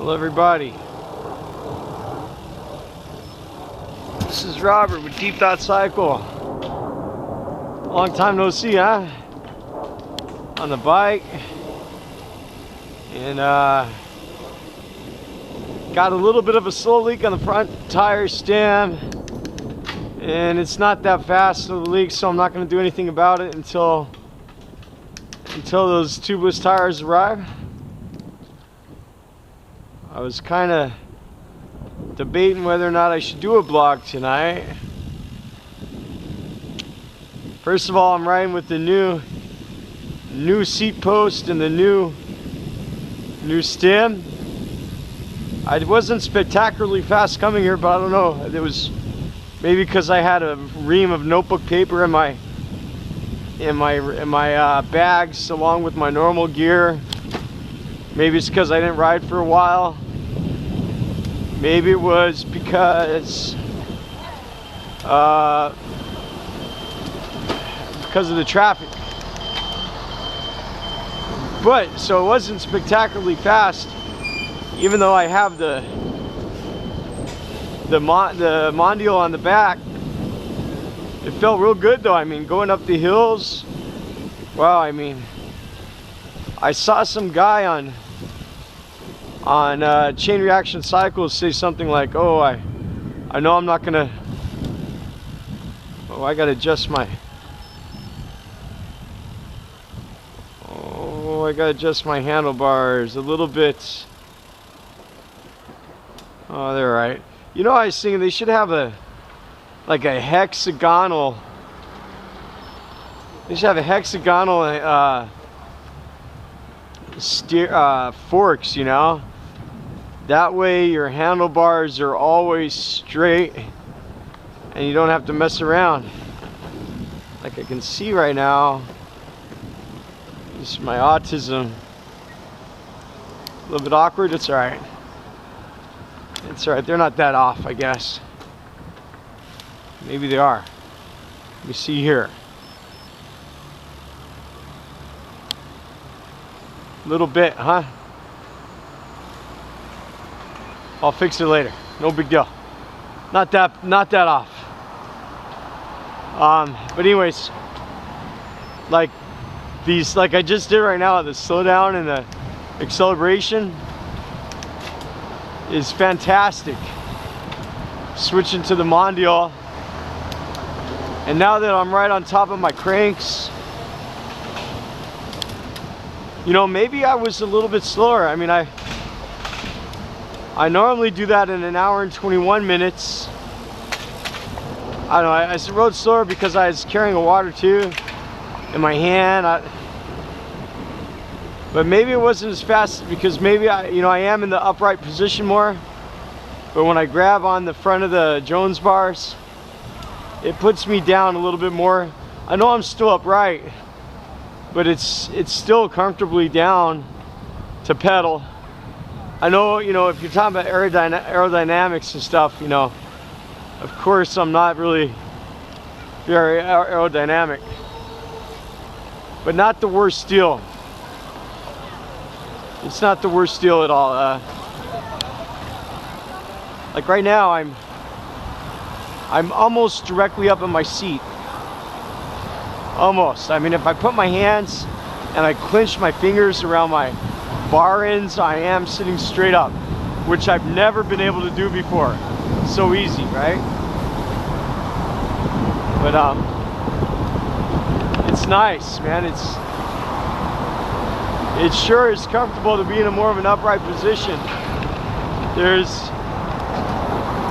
Hello everybody. This is Robert with Deep Thought Cycle. Long time no see, huh? On the bike. And got a little bit of a slow leak on the front tire stem. And it's not that fast of a leak, so I'm not going to do anything about it until those tubeless tires arrive. I was kind of debating whether or not I should do a vlog tonight. First of all, I'm riding with the new seat post and the new stem. I wasn't spectacularly fast coming here, but I don't know. It was maybe because I had a ream of notebook paper in my bags along with my normal gear. Maybe it's because I didn't ride for a while. Maybe it was because of the traffic. But so it wasn't spectacularly fast, even though I have the Mondial on the back. It felt real good though. I mean, going up the hills, wow. I mean, I saw some guy on Chain Reaction Cycles say something like, oh, I know I'm not gonna, oh, I gotta adjust my, oh, I gotta adjust my handlebars a little bit. Oh, they're right. You know, I was thinking they should have like a hexagonal, they should have a hexagonal forks, you know. That way your handlebars are always straight and you don't have to mess around. Like I can see right now, this is my autism. A little bit awkward, it's alright. It's alright, they're not that off, I guess. Maybe they are. Let me see here. A little bit, huh? I'll fix it later. No big deal. Not that off. But anyways, like these, like I just did right now, the slowdown and the acceleration is fantastic. Switching to the Mondial, and now that I'm right on top of my cranks, you know, maybe I was a little bit slower. I mean, I normally do that in an hour and 21 minutes. I don't know, I rode slower because I was carrying a water too in my hand. But maybe it wasn't as fast because maybe I am in the upright position more. But when I grab on the front of the Jones bars, it puts me down a little bit more. I know I'm still upright, but it's still comfortably down to pedal. I know, you know, if you're talking about aerodynamics and stuff, you know, of course I'm not really very aerodynamic, but not the worst deal. It's not the worst deal at all. Like right now, I'm almost directly up in my seat. Almost. I mean, if I put my hands and I clench my fingers around my bar ends, I am sitting straight up, which I've never been able to do before. So easy, right? But it's nice, man. It sure is comfortable to be in a more of an upright position. There's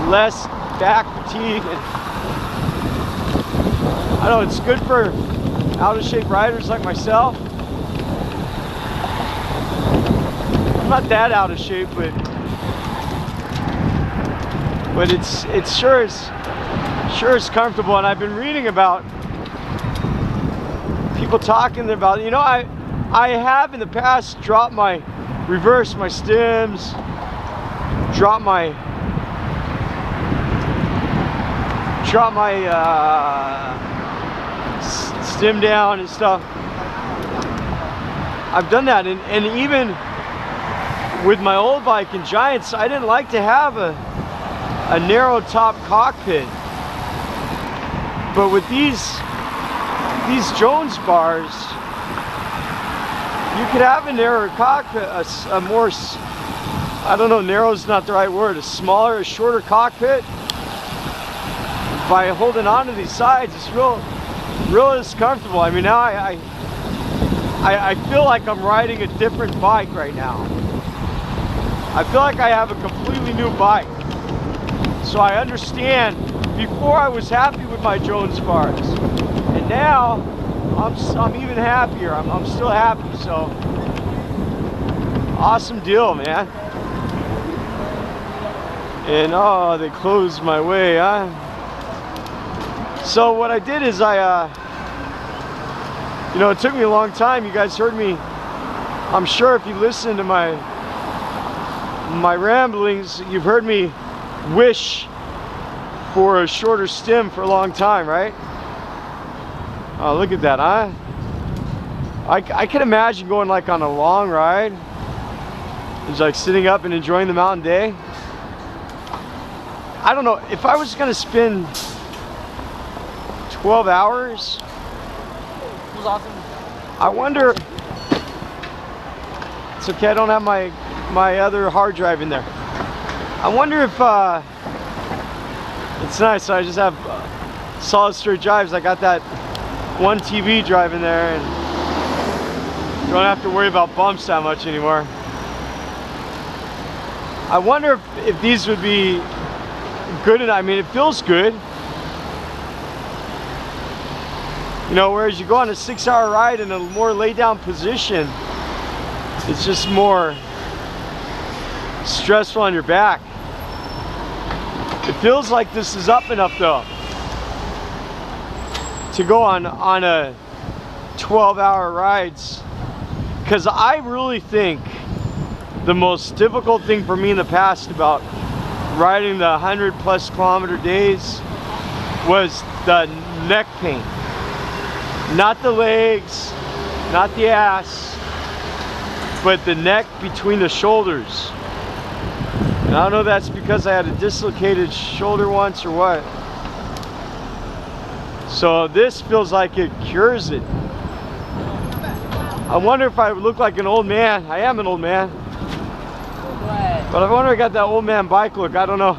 less back fatigue. I know it's good for out of shape riders like myself. I'm not that out of shape, but it sure is comfortable. And I've been reading about people talking about, you know, I have in the past reversed my stems, dropped my stem down and stuff. I've done that, and even with my old bike in Giants, I didn't like to have a narrow top cockpit. But with these Jones bars, you could have a narrower cockpit, a more, I don't know, narrow is not the right word, a smaller, a shorter cockpit. By holding on to these sides, it's real comfortable. I mean, now I feel like I'm riding a different bike right now. I feel like I have a completely new bike. So I understand, before I was happy with my Jones bars, and now I'm even happier. I'm still happy, so awesome deal, man. And oh, they closed my way, huh? So what I did is you know, it took me a long time. You guys heard me, I'm sure if you listen to my ramblings, you've heard me wish for a shorter stem for a long time, right? Oh, look at that, huh? I can imagine going like on a long ride. It's like sitting up and enjoying the mountain day. I don't know, if I was gonna spend 12 hours, it was awesome. I wonder, it's okay, I don't have my other hard drive in there. I wonder if, it's nice, I just have solid state drives. I got that one TV drive in there, and you don't have to worry about bumps that much anymore. I wonder if these would be good enough. I mean, it feels good. You know, whereas you go on a 6-hour ride in a more laid down position, it's just more stressful on your back. It feels like this is up enough though to go on a 12-hour rides, because I really think the most difficult thing for me in the past about riding the 100+ kilometer days was the neck pain. Not the legs, not the ass, but the neck between the shoulders. And I don't know if that's because I had a dislocated shoulder once or what. So this feels like it cures it. I wonder if I look like an old man. I am an old man. But I wonder if I got that old man bike look. I don't know.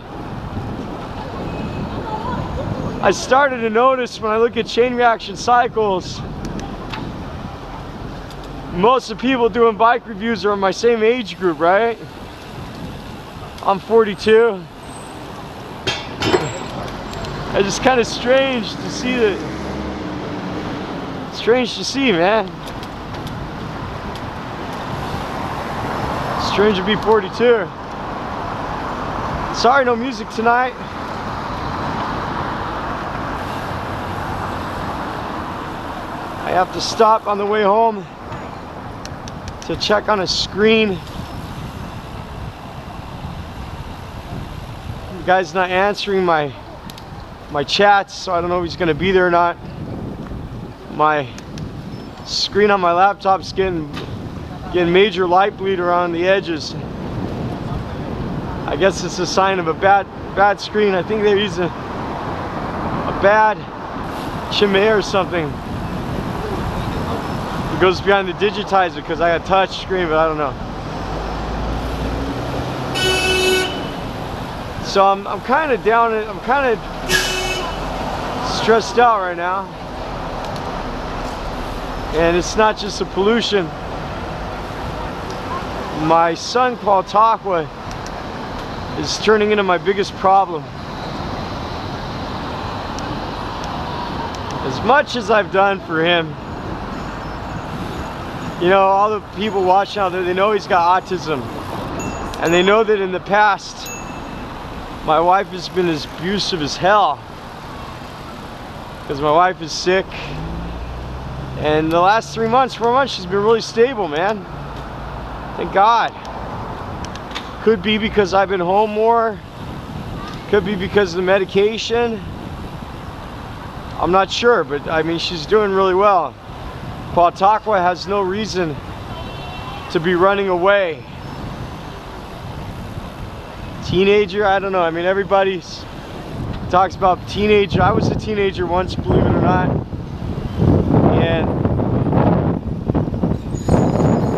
I started to notice when I look at chain reaction cycles, most of the people doing bike reviews are in my same age group, right? I'm 42. It's just kind of strange to see that. Strange to see, man. Strange to be 42. Sorry, no music tonight. I have to stop on the way home to check on a screen. The guy's not answering my chats, so I don't know if he's gonna be there or not. My screen on my laptop's getting major light bleed around the edges. I guess it's a sign of a bad screen. I think they're using a bad chimney or something. It goes behind the digitizer because I got touch screen, but I don't know. So I'm kind of down. I'm kind of stressed out right now, and it's not just the pollution. My son Qaletaqa is turning into my biggest problem. As much as I've done for him, you know, all the people watching out there, they know he's got autism, and they know that in the past my wife has been as abusive as hell because my wife is sick, and the last 3 months, 4 months, she's been really stable, man. Thank God. Could be because I've been home more, could be because of the medication. I'm not sure, but I mean, she's doing really well. Qaletaqa has no reason to be running away. teenager, I don't know. I mean, everybody talks about teenager. I was a teenager once, believe it or not. And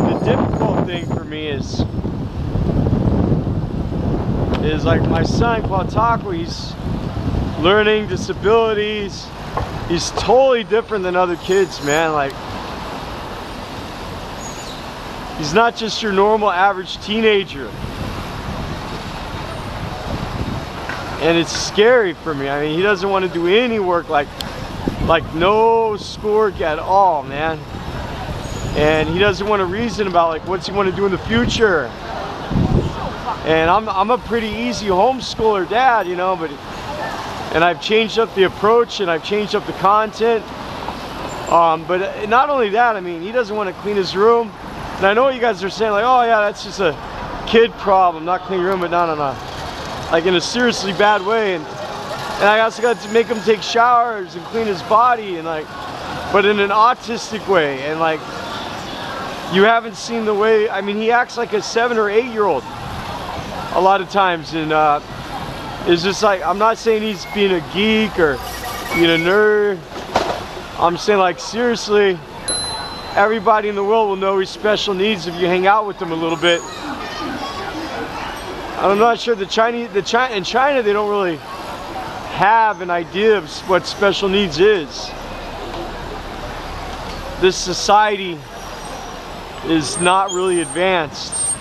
the difficult thing for me is like my son, Qaletaqa, he's learning disabilities. He's totally different than other kids, man. Like, he's not just your normal average teenager. And it's scary for me. I mean, he doesn't want to do any work, like no schoolwork at all, man. And he doesn't want to reason about like what's he want to do in the future. And I'm a pretty easy homeschooler dad, you know, and I've changed up the approach and I've changed up the content. But not only that, I mean, he doesn't want to clean his room. And I know what you guys are saying, like, oh yeah, that's just a kid problem, not clean your room, but no. Like in a seriously bad way. And I also got to make him take showers and clean his body, and like, but in an autistic way. And like, you haven't seen the way, I mean, he acts like a 7 or 8 year old a lot of times. And it's just like, I'm not saying he's being a geek or being a nerd. I'm saying, like, seriously, everybody in the world will know his special needs if you hang out with him a little bit. I'm not sure in China they don't really have an idea of what special needs is. This society is not really advanced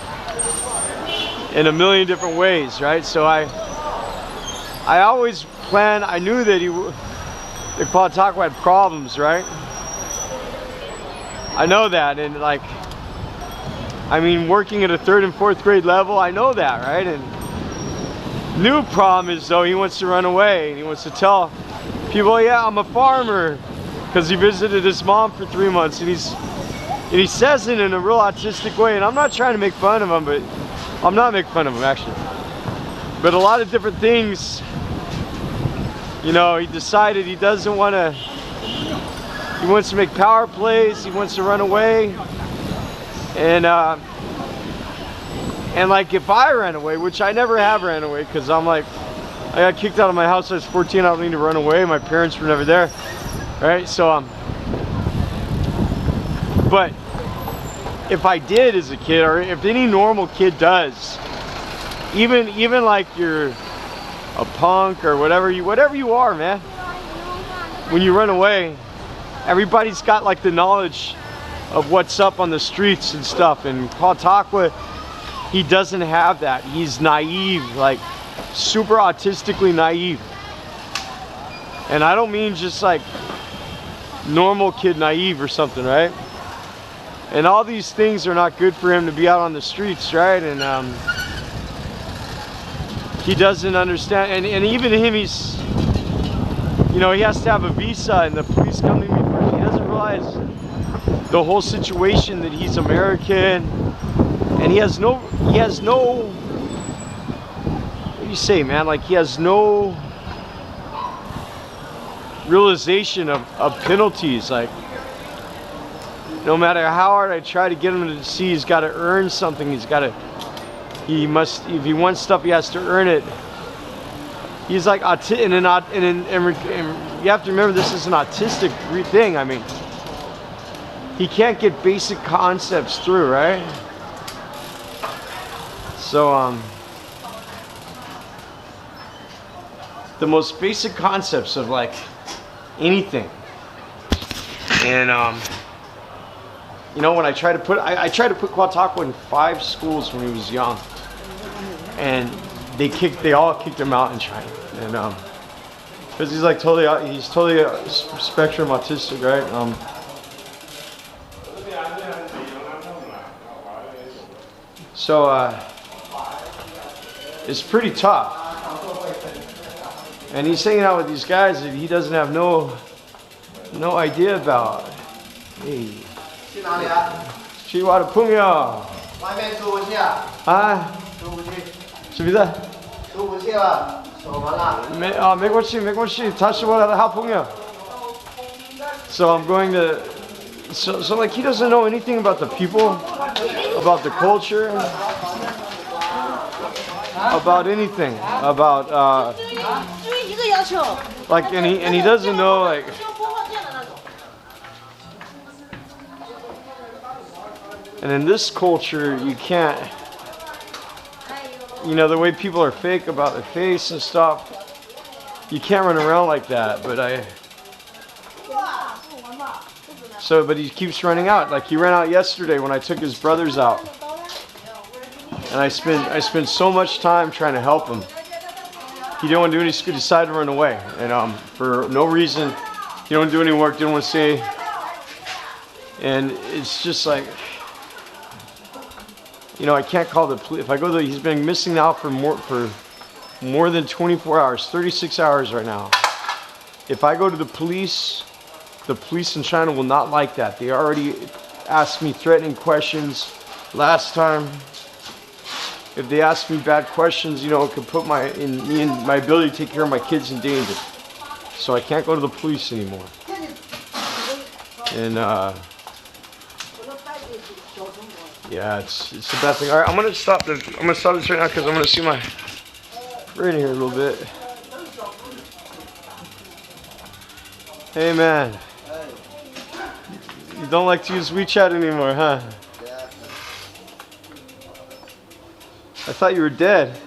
in a million different ways, right? So I always planned, I knew that that Qaletaqa had problems, right? I know that, and like, I mean, working at a 3rd and 4th grade level, I know that, right? And new problem is, though, he wants to run away, and he wants to tell people, yeah, I'm a farmer, because he visited his mom for 3 months, and he says it in a real autistic way. And I'm not trying to make fun of him, but I'm not making fun of him, actually. But a lot of different things, you know, he decided he doesn't want to, he wants to make power plays, he wants to run away. And like, if I ran away, which I never have ran away, because I'm like, I got kicked out of my house when I was 14, I don't need to run away, my parents were never there, right? So, but if I did as a kid, or if any normal kid does, even like you're a punk or whatever you are, man, when you run away, everybody's got like the knowledge of what's up on the streets and stuff. And Qaletaqa, he doesn't have that. He's naive, like super autistically naive. And I don't mean just like normal kid naive or something, right? And all these things are not good for him to be out on the streets, right? And he doesn't understand, and even him, he's, you know, he has to have a visa, and the police come to me first. He doesn't realize the whole situation, that he's American, and he has no, what do you say, man? Like, he has no realization of penalties. Like, no matter how hard I try to get him to see he's got to earn something, he must, if he wants stuff, he has to earn it. He's like, and you have to remember, this is an autistic thing. I mean, he can't get basic concepts through, right? So, the most basic concepts of like anything. And, you know, when I tried to put, I tried to put Qaletaqa in 5 schools when he was young, and they all kicked him out in China, and because he's like totally a spectrum autistic, right? So it's pretty tough, and he's hanging out with these guys that he doesn't have no idea about. Hey. 去我的朋友。外面出不去啊？啊？出不去。是不是？出不去了，锁门了。没关系，没关系，他是我的好朋友。So I'm going to, so like, he doesn't know anything about the people, about the culture. about anything, about like, and he doesn't know, like, and in this culture you can't, you know, the way people are fake about their face and stuff, you can't run around like that. But but he keeps running out. Like, he ran out yesterday when I took his brothers out. And I spent so much time trying to help him. He didn't want to do any school, decided to run away. And for no reason, he didn't want to do any work, didn't want to say. And it's just like, you know, I can't call the police. If I go there, he's been missing out for more than 24 hours, 36 hours right now. If I go to the police in China will not like that. They already asked me threatening questions last time. If they ask me bad questions, you know, it could put me and my ability to take care of my kids in danger. So I can't go to the police anymore. And yeah, it's a bad thing. All right, I'm gonna stop this right now because I'm gonna see my rating here a little bit. Hey man, you don't like to use WeChat anymore, huh? I thought you were dead.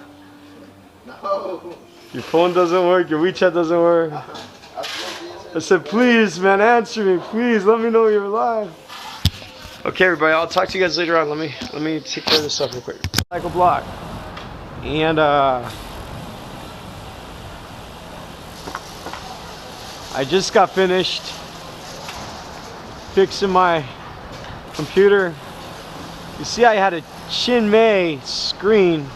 No. Your phone doesn't work, your WeChat doesn't work. I said, please, man, answer me. Please, let me know you're alive. Okay, everybody, I'll talk to you guys later on. Let me take care of this stuff real quick. Cycle block. And I just got finished fixing my computer. You see, I had a Chinmay screen,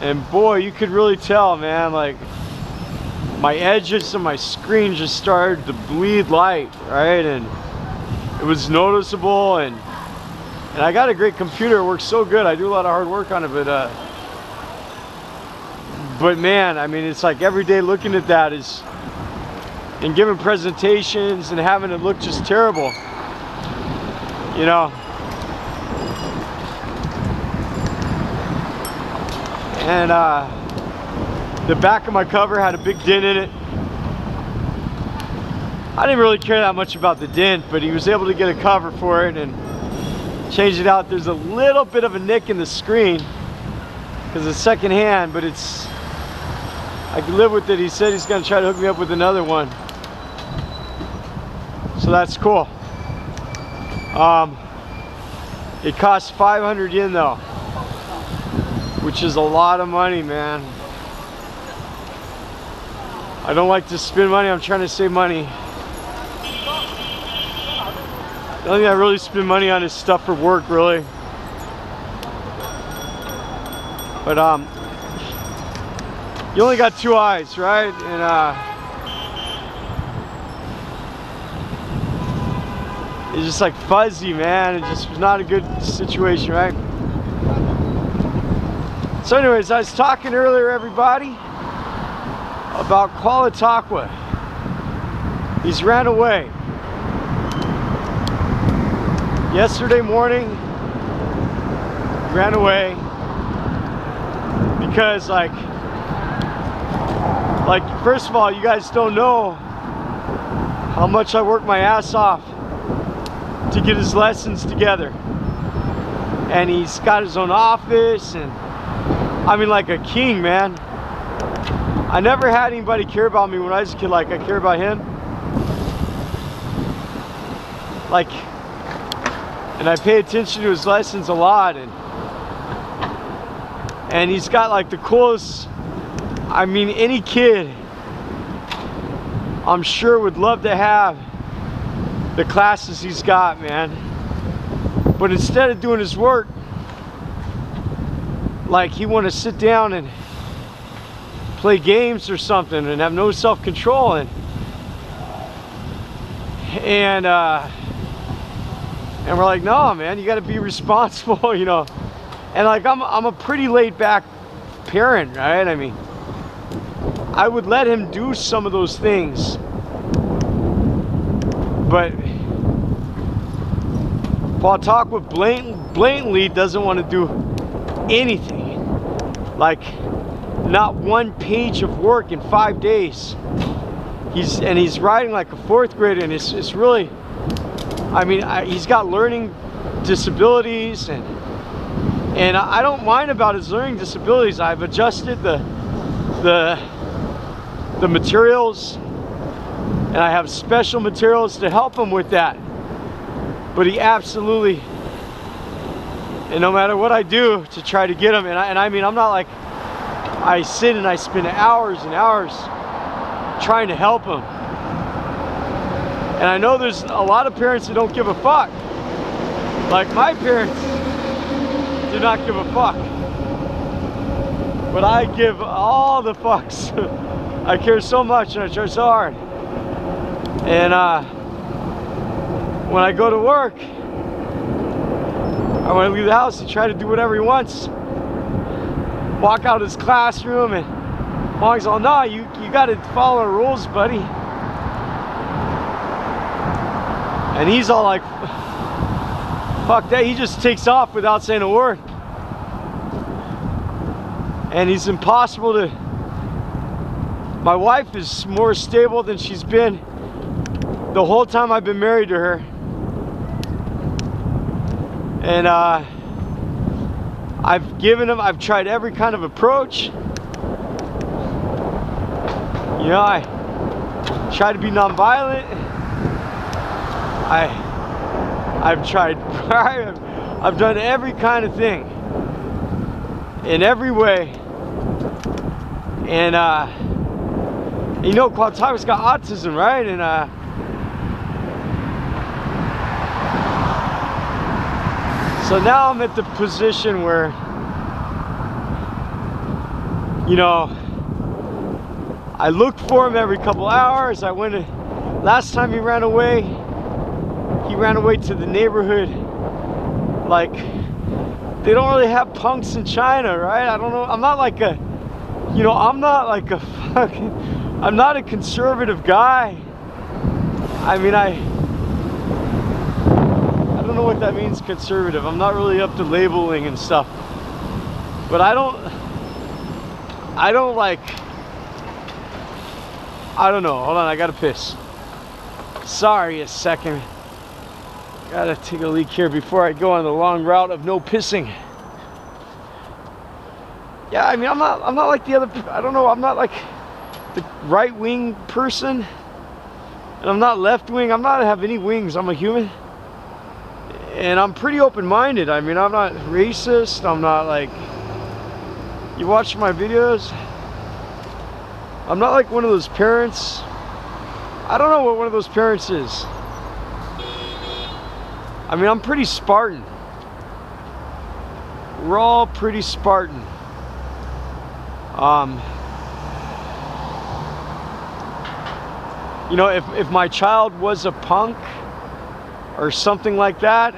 and boy, you could really tell, man, like my edges of my screen just started to bleed light, right? And it was noticeable, and I got a great computer. It works so good. I do a lot of hard work on it, but man, I mean, it's like every day looking at that is, and giving presentations and having it look just terrible, you know. And the back of my cover had a big dent in it. I didn't really care that much about the dent, but he was able to get a cover for it and change it out. There's a little bit of a nick in the screen because it's second hand, but I can live with it. He said he's gonna try to hook me up with another one. So that's cool. It costs 500 yen though, which is a lot of money, man. I don't like to spend money. I'm trying to save money. The only thing I really spend money on is stuff for work, really. But you only got two eyes, right? And it's just like fuzzy, man. It just was not a good situation, right? So anyways, I was talking earlier, everybody, about Qaletaqa. He's ran away. Yesterday morning, he ran away because like first of all, you guys don't know how much I work my ass off to get his lessons together. And he's got his own office, and I mean, like a king, man. I never had anybody care about me when I was a kid like I care about him. Like, and I pay attention to his lessons a lot, and he's got like the coolest, I mean, any kid I'm sure would love to have the classes he's got, man. But instead of doing his work, like he want to sit down and play games or something and have no self-control, and we're like, no, man, you got to be responsible, you know. And like I'm a pretty laid-back parent, right? I mean, I would let him do some of those things, but Qaletaqa blatantly doesn't want to do anything. Like, not one page of work in 5 days. He's riding like a 4th grader, and it's really, I mean, he's got learning disabilities, and I don't mind about his learning disabilities. I've adjusted the materials, and I have special materials to help him with that. But he absolutely, and no matter what I do to try to get him, and I mean, I'm not like, I sit and I spend hours and hours trying to help him. And I know there's a lot of parents that don't give a fuck. Like my parents do not give a fuck. But I give all the fucks. I care so much and I try so hard. And when I go to work, I want to leave the house and try to do whatever he wants. Walk out of his classroom, and Mom's all, no, you got to follow the rules, buddy. And he's all like, fuck that. He just takes off without saying a word. And he's impossible to. My wife is more stable than she's been the whole time I've been married to her. And I've tried every kind of approach. You know, I try to be nonviolent. I've tried, I've done every kind of thing in every way. And you know, Qaletaqa got autism, right? And so now I'm at the position where, you know, I look for him every couple hours. I went to, last time he ran away to the neighborhood. Like, they don't really have punks in China, right? I don't know. I'm not like a, you know, I'm not like a fucking, I'm not a conservative guy. I mean, I don't know what that means, conservative. I'm not really up to labeling and stuff. But I don't like, I don't know. Hold on, I gotta piss. Sorry, a second. Gotta take a leak here before I go on the long route of no pissing. Yeah, I mean, I'm not like the other, I don't know, I'm not like the right-wing person. And I'm not left-wing. I'm not have any wings. I'm a human. And I'm pretty open-minded. I mean, I'm not racist. I'm not like, you watch my videos, I'm not like one of those parents. I don't know what one of those parents is. I mean, I'm pretty Spartan. We're all pretty Spartan. You know, if my child was a punk or something like that,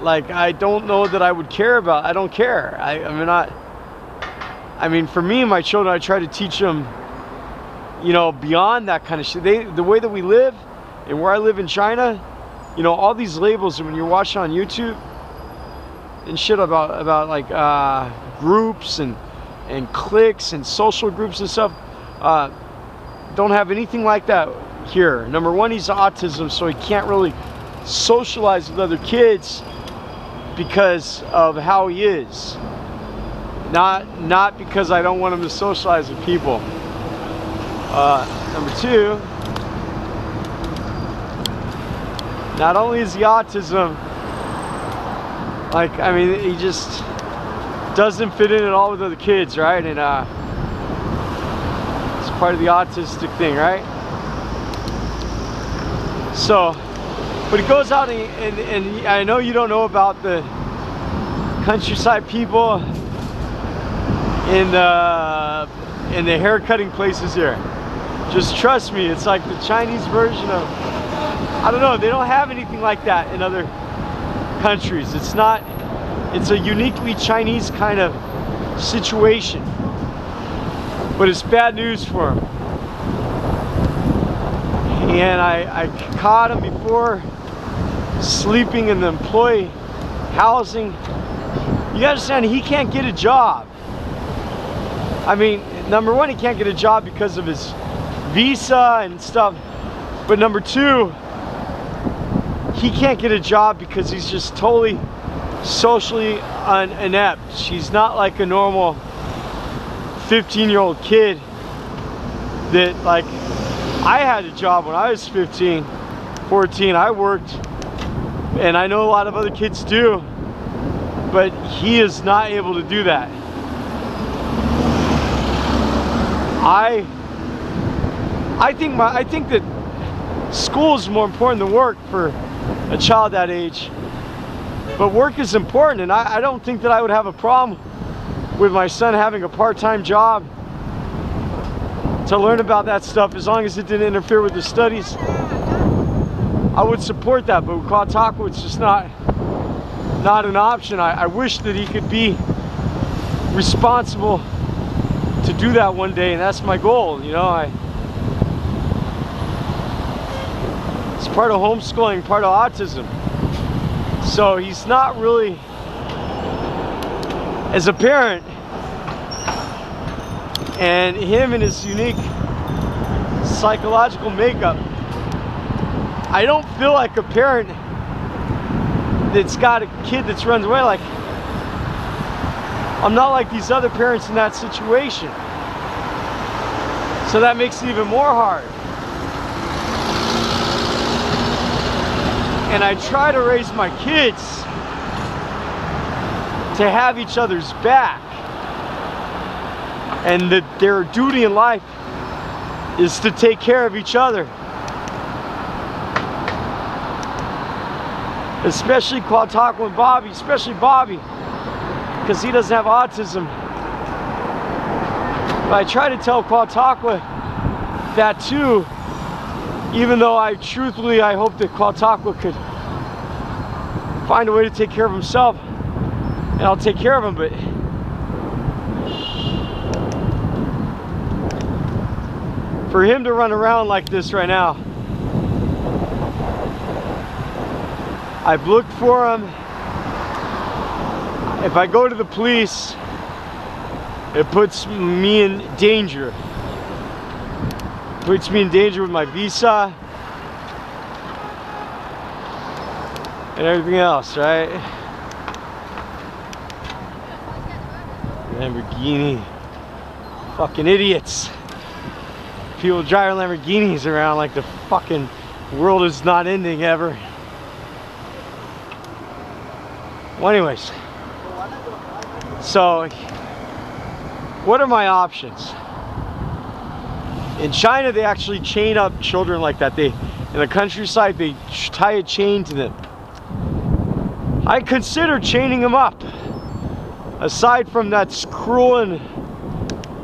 like, I don't know that I would care about. I don't care. I mean, for me and my children, I try to teach them, you know, beyond that kind of shit. The way that we live and where I live in China, you know, all these labels, when you're watching on YouTube and shit about like groups and cliques and social groups and stuff, don't have anything like that here. Number one, he's autism, so he can't really socialize with other kids because of how he is. Not because I don't want him to socialize with people. Number two, not only is he autism, like, I mean, he just doesn't fit in at all with other kids, right? And it's part of the autistic thing, right? So, but he goes out and I know you don't know about the countryside people in the hair cutting places here. Just trust me, it's like the Chinese version of, I don't know, they don't have anything like that in other countries. It's a uniquely Chinese kind of situation. But it's bad news for him. And I caught him before sleeping in the employee housing You gotta understand, he can't get a job. I mean, number one, he can't get a job because of his visa and stuff. But number two, he can't get a job because he's just totally socially inept. He's not like a normal 15-year-old kid that, like, I had a job when I was 15, 14. I worked, and I know a lot of other kids do, but he is not able to do that. I think that school is more important than work for a child that age. But work is important, and I don't think that I would have a problem with my son having a part-time job to learn about that stuff, as long as it didn't interfere with his studies. I would support that, but with Qaletaqa, it's just not an option. I wish that he could be responsible to do that one day, and that's my goal, you know. It's part of homeschooling, part of autism. So he's not really, as a parent, and him and his unique psychological makeup, I don't feel like a parent that's got a kid that's runs away. Like, I'm not like these other parents in that situation. So that makes it even more hard. And I try to raise my kids to have each other's back, and that their duty in life is to take care of each other. Especially Qaletaqa and Bobby, especially Bobby, because he doesn't have autism. But I try to tell Qaletaqa that too, even though I hope that Qaletaqa could find a way to take care of himself, and I'll take care of him. But for him to run around like this right now, I've looked for him. If I go to the police, it puts me in danger. Puts me in danger with my visa and everything else, right? Lamborghini. Fucking idiots. People driving Lamborghinis around like the fucking world is not ending ever. Well, anyways, so what are my options? In China, they actually chain up children like that. In the countryside, they tie a chain to them. I consider chaining them up. Aside from that's cruel and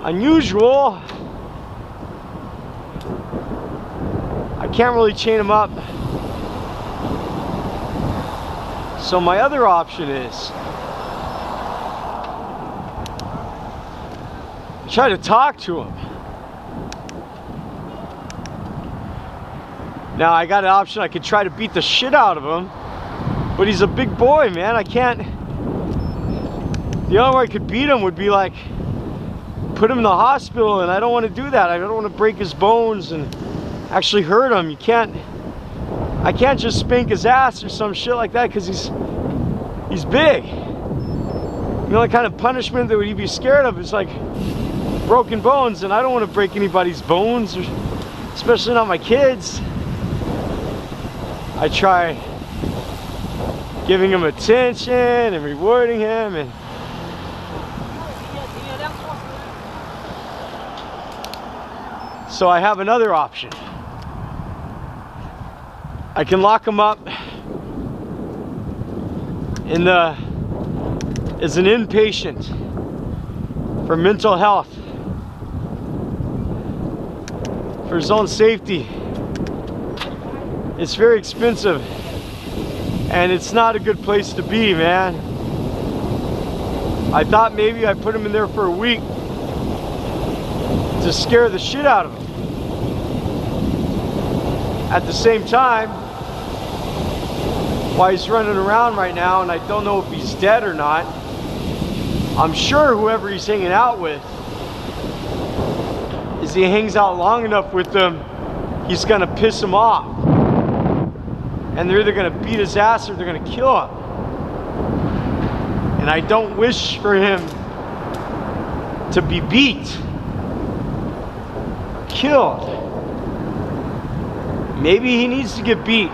unusual, I can't really chain them up. So my other option is try to talk to him. Now I got an option, I could try to beat the shit out of him, but he's a big boy, man. I can't. The only way I could beat him would be like put him in the hospital, and I don't want to do that. I don't want to break his bones and actually hurt him. I can't just spank his ass or some shit like that, because he's big. The only kind of punishment that would he be scared of is like broken bones, and I don't want to break anybody's bones, especially not my kids. I try giving him attention and rewarding him, and so I have another option. I can lock him up as an inpatient for mental health, for his own safety. It's very expensive, and it's not a good place to be, man. I thought maybe I put him in there for a week to scare the shit out of him. At the same time, while he's running around right now, and I don't know if he's dead or not, I'm sure whoever he's hanging out with, is he hangs out long enough with them, he's gonna piss him off. And they're either gonna beat his ass or they're gonna kill him. And I don't wish for him to be beat, killed. Maybe he needs to get beat.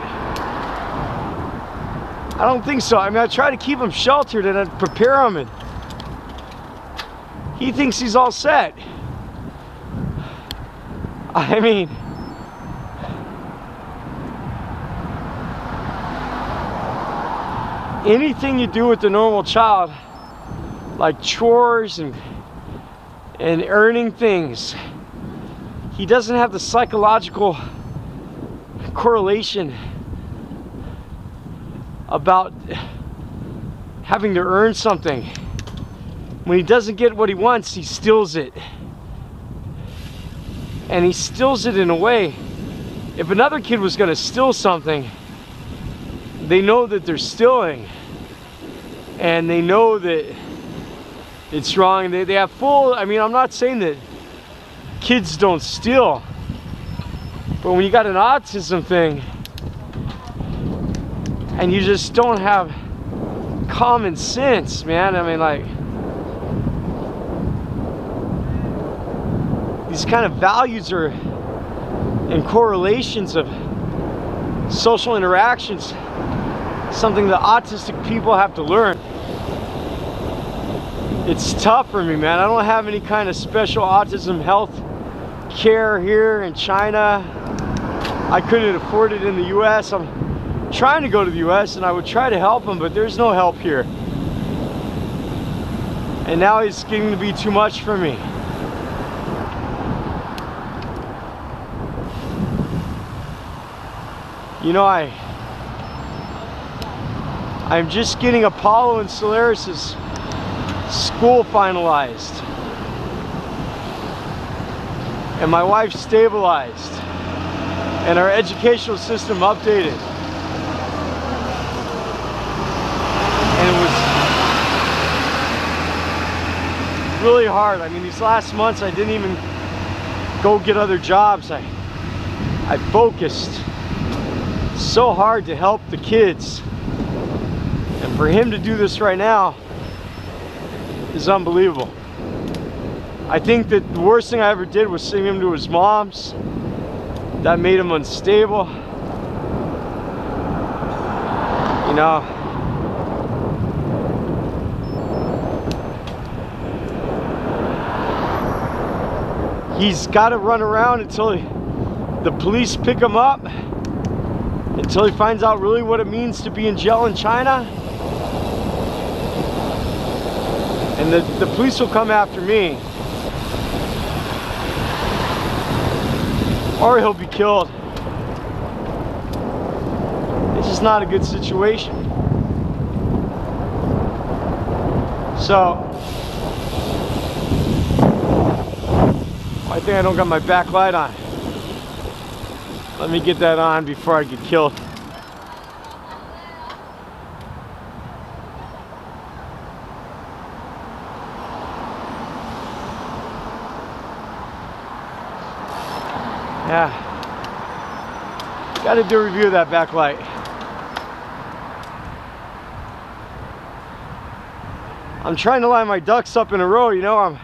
I don't think so. I mean, I try to keep him sheltered and I prepare him, and he thinks he's all set. I mean, anything you do with the normal child, like chores and earning things, he doesn't have the psychological correlation about having to earn something. When he doesn't get what he wants, he steals it. And he steals it in a way, if another kid was gonna steal something, they know that they're stealing. And they know that it's wrong. They have full, I mean, I'm not saying that kids don't steal. But when you got an autism thing, and you just don't have common sense, man. I mean, like, these kind of values are and correlations of social interactions, something that autistic people have to learn. It's tough for me, man. I don't have any kind of special autism health care here in China. I couldn't afford it in the US. I'm trying to go to the US and I would try to help him, but there's no help here. And now it's getting to be too much for me. You know, I'm just getting Apollo and Solaris's school finalized. And my wife stabilized. And our educational system updated. And it was really hard. I mean, these last months I didn't even go get other jobs. I focused so hard to help the kids. And for him to do this right now is unbelievable. I think that the worst thing I ever did was send him to his mom's. That made him unstable. You know, he's got to run around until the police pick him up, until he finds out really what it means to be in jail in China. And the police will come after me. Or he'll be killed. It's just not a good situation. So, I think I don't got my back light on. Let me get that on before I get killed. Yeah, got to do a review of that backlight. I'm trying to line my ducks up in a row, you know.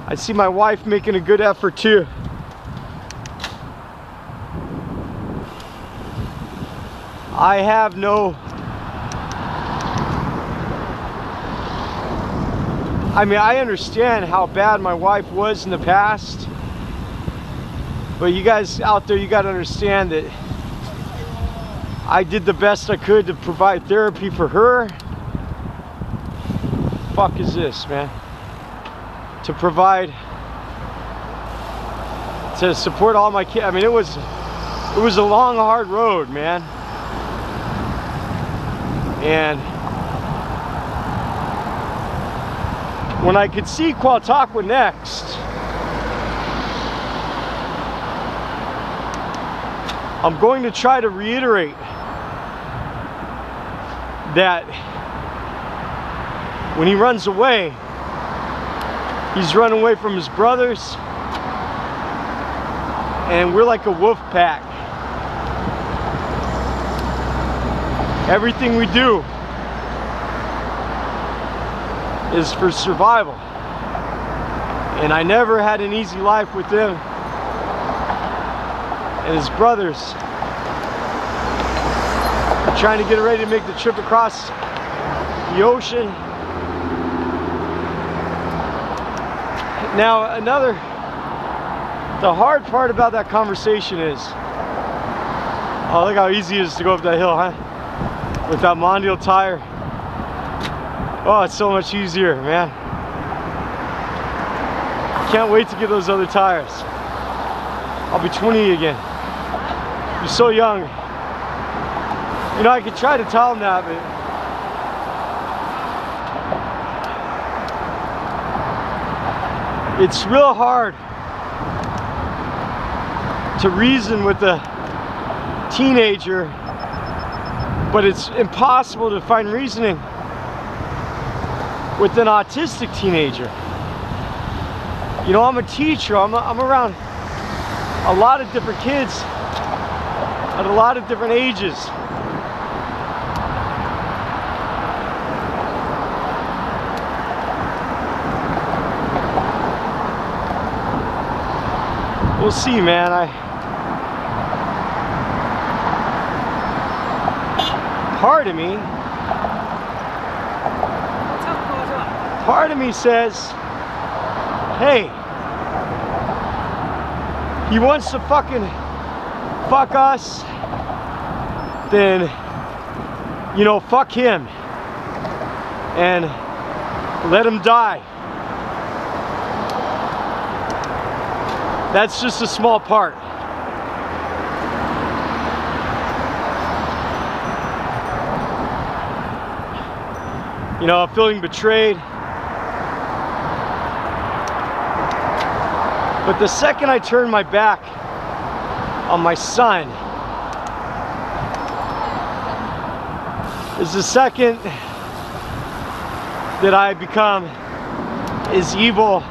I see my wife making a good effort too. I have no, I mean, I understand how bad my wife was in the past, but you guys out there, you got to understand that I did the best I could to provide therapy for her. Fuck is this, man? To provide, to support all my kids. I mean, it was a long, hard road, man. And when I could see Qaletaqa next, I'm going to try to reiterate that when he runs away, he's running away from his brothers, and we're like a wolf pack. Everything we do is for survival. And I never had an easy life with him and his brothers. Trying to get ready to make the trip across the ocean. Now the hard part about that conversation is, oh, look how easy it is to go up that hill, huh? With that Mondial tire. Oh, it's so much easier, man. Can't wait to get those other tires. I'll be 20 again. You're so young. You know, I could try to tell him that, but it's real hard to reason with a teenager, but it's impossible to find reasoning with an autistic teenager. You know, I'm a teacher. I'm around a lot of different kids at a lot of different ages. We'll see, man. Part of me says, hey, he wants to fucking fuck us, then, you know, fuck him and let him die. That's just a small part. You know, I'm feeling betrayed. But the second I turn my back on my son is the second that I become as evil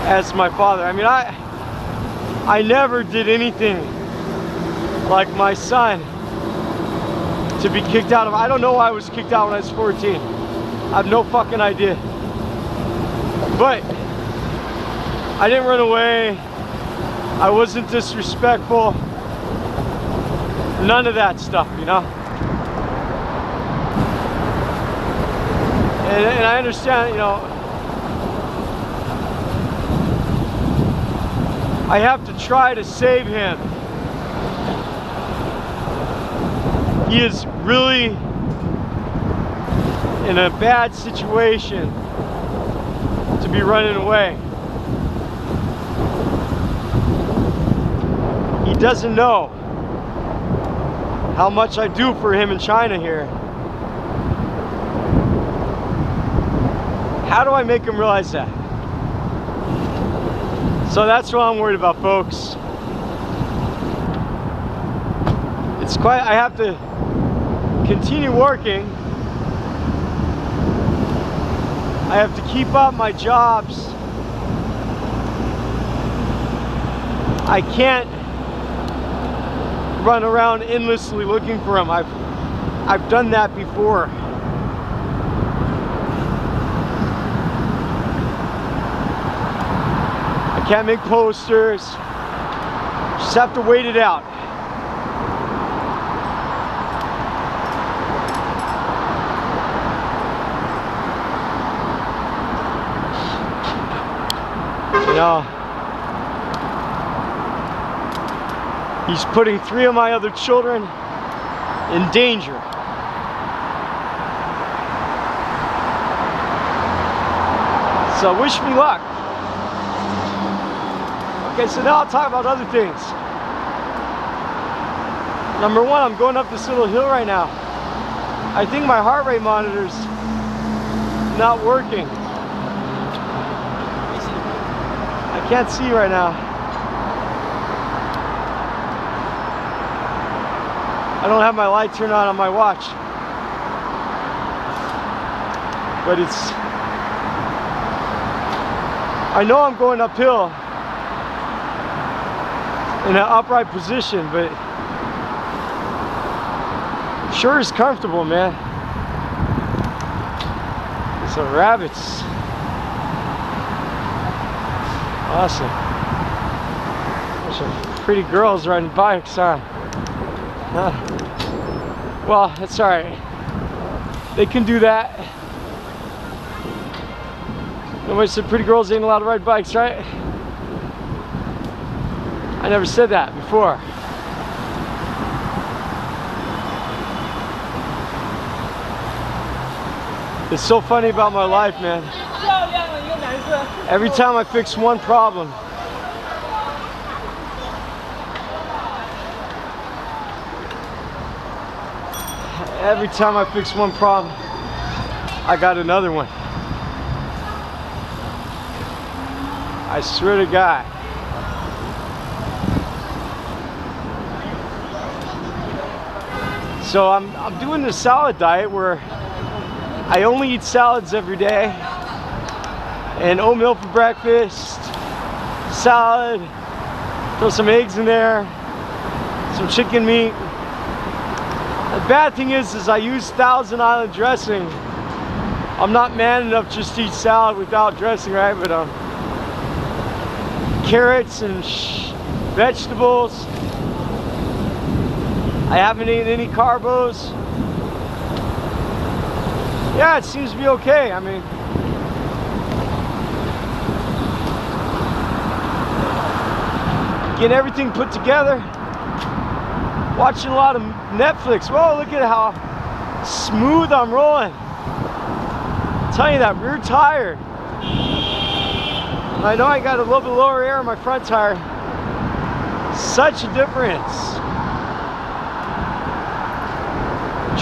as my father. I mean, I never did anything like my son to be kicked out of. I don't know why I was kicked out when I was 14. I have no fucking idea. But I didn't run away. I wasn't disrespectful. None of that stuff, you know? And I understand, you know, I have to try to save him. He is really in a bad situation to be running away. He doesn't know how much I do for him in China here. How do I make him realize that? So that's what I'm worried about, folks. It's quite, I have to continue working. I have to keep up my jobs. I can't run around endlessly looking for him. I've done that before. I can't make posters. Just have to wait it out. You know, he's putting 3 of my other children in danger. So wish me luck. Okay, so now I'll talk about other things. Number one, I'm going up this little hill right now. I think my heart rate monitor's not working. I can't see right now. I don't have my light turned on my watch. but I know I'm going uphill in an upright position, but sure is comfortable, man. Some rabbits. Awesome. There's some pretty girls riding bikes, huh? Well, that's alright. They can do that. Nobody said pretty girls ain't allowed to ride bikes, right? I never said that before. It's so funny about my life, man. Every time I fix one problem, I got another one. I swear to God. So I'm doing the salad diet where I only eat salads every day, and oatmeal for breakfast, salad, throw some eggs in there, some chicken meat. The bad thing is I use Thousand Island dressing. I'm not man enough just to eat salad without dressing, right? But carrots and vegetables. I haven't eaten any carbos. Yeah, it seems to be okay. I mean, getting everything put together. Watching a lot of Netflix. Whoa, look at how smooth I'm rolling. I'm telling you, that rear tire. I know I got a little bit lower air on my front tire. Such a difference.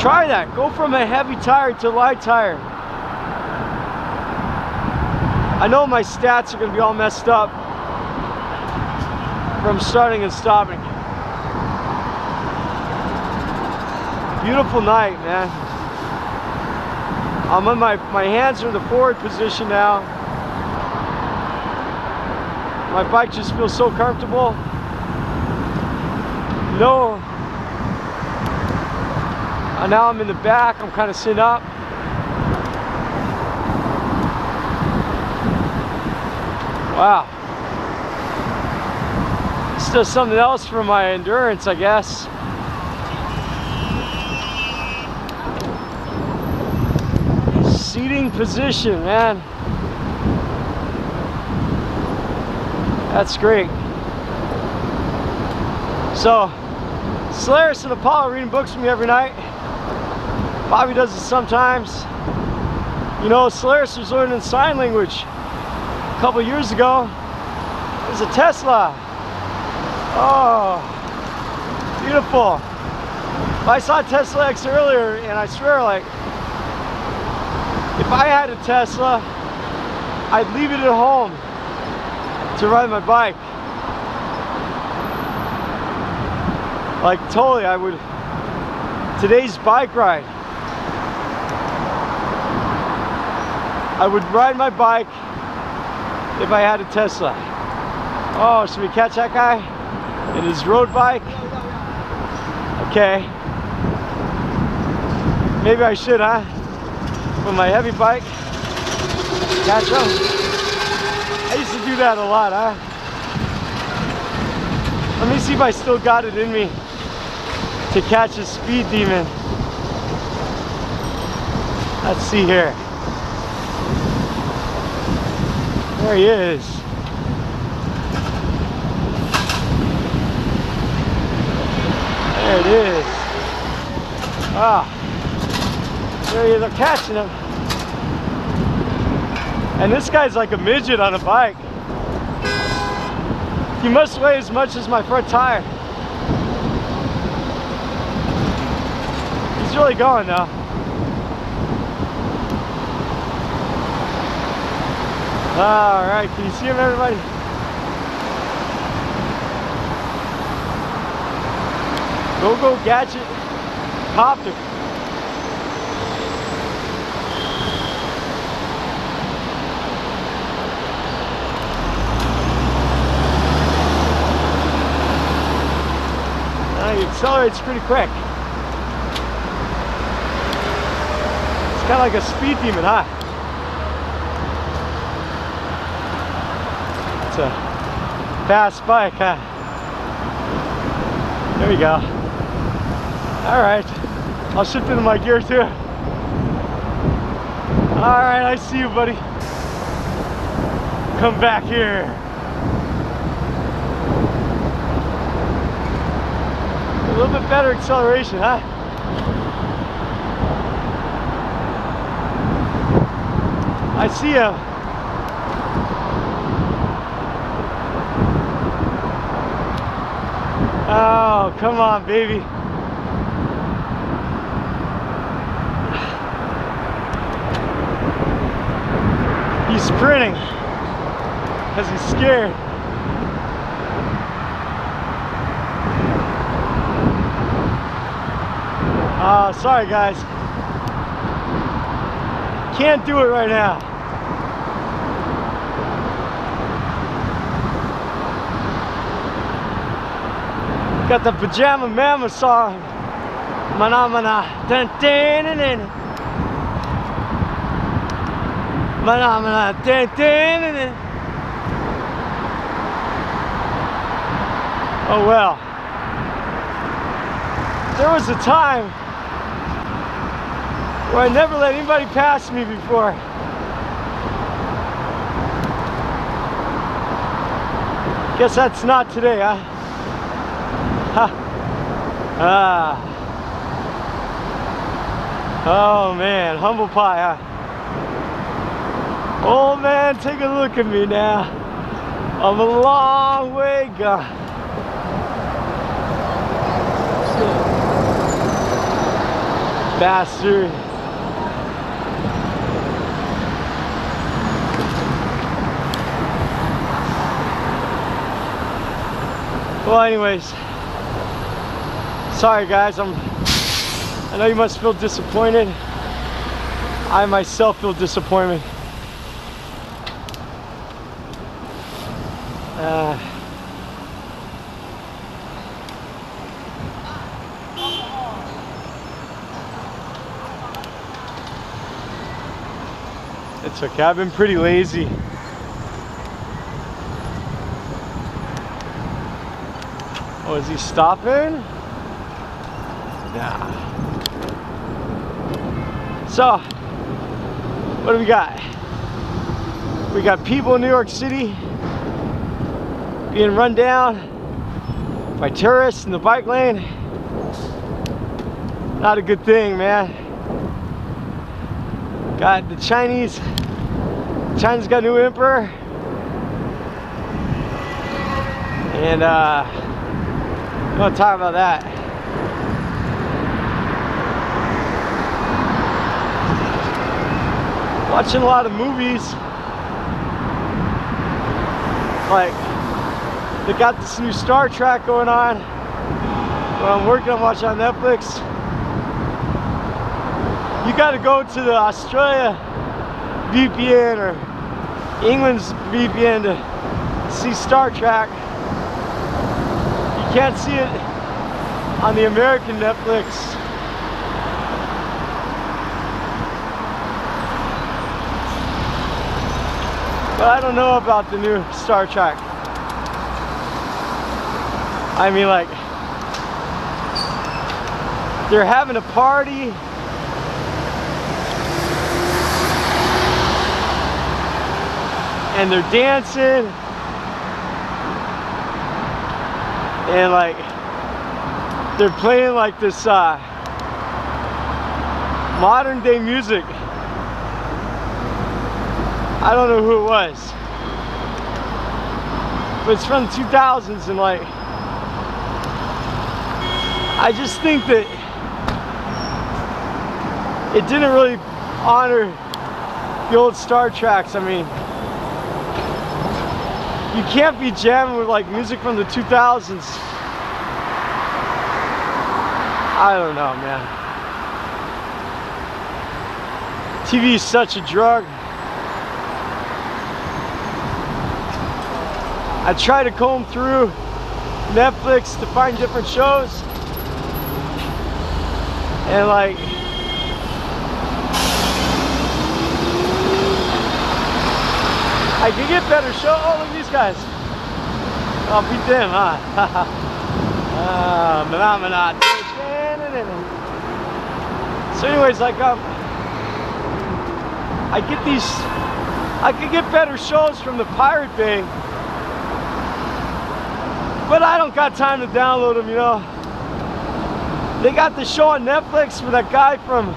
Try that. Go from a heavy tire to a light tire. I know my stats are going to be all messed up from starting and stopping. Beautiful night, man. I'm on my hands are in the forward position now. My bike just feels so comfortable. No. Now I'm in the back, I'm kind of sitting up. Wow. This does something else for my endurance, I guess. Seating position, man. That's great. So, Solaris and Apollo reading books with me every night. Bobby does it sometimes. You know, Solaris was learning sign language a couple years ago. It was a Tesla. Oh, beautiful. I saw Tesla X earlier, and I swear, like, if I had a Tesla, I'd leave it at home to ride my bike. Like, totally, I would. Today's bike ride, I would ride my bike if I had a Tesla. Oh, should we catch that guy in his road bike? Okay. Maybe I should, huh? With my heavy bike. Catch him. I used to do that a lot, huh? Let me see if I still got it in me to catch a speed demon. Let's see here. There he is. There it is. Ah, there he is. I'm catching him. And this guy's like a midget on a bike. He must weigh as much as my front tire. He's really going though. All right, can you see him, everybody? Go gadget copter. It accelerates pretty quick. It's kind of like a speed demon, huh? It's a fast bike, huh? There we go. All right, I'll shift into my gear too. All right, I see you, buddy. Come back here. A little bit better acceleration, huh? I see you. Oh, come on, baby. He's sprinting because he's scared. Oh, sorry guys. Can't do it right now. Got the Pajama Mama song. Mana mana. Dun, dun, dun, dun. Mana mana. Dun, dun, dun, dun. Oh well. There was a time where I never let anybody pass me before. Guess that's not today, huh? Ah. Oh man, humble pie, huh? Oh man, take a look at me now. I'm a long way gone. Bastard. Well, anyways, sorry guys, I know you must feel disappointed. I myself feel disappointment. It's okay, I've been pretty lazy. Oh, is he stopping? Nah. So, what do we got? We got people in New York City being run down by tourists in the bike lane. Not a good thing, man. Got the China's got a new emperor. And I'm gonna talk about that. Watching a lot of movies. Like, they got this new Star Trek going on. What I'm working on watching on Netflix. You gotta go to the Australia VPN or England's VPN to see Star Trek. You can't see it on the American Netflix. But I don't know about the new Star Trek. I mean, like, they're having a party. And they're dancing. And like, they're playing like this modern day music. I don't know who it was, but it's from the 2000s, and like, I just think that it didn't really honor the old Star Treks. I mean, you can't be jamming with like music from the 2000s. I don't know, man. TV is such a drug. I try to comb through Netflix to find different shows. And like, I could get better show. Oh, look at these guys. I'll beat them, huh? So anyways, like, I could get better shows from the Pirate Bay, but I don't got time to download them, you know. They got the show on Netflix with that guy from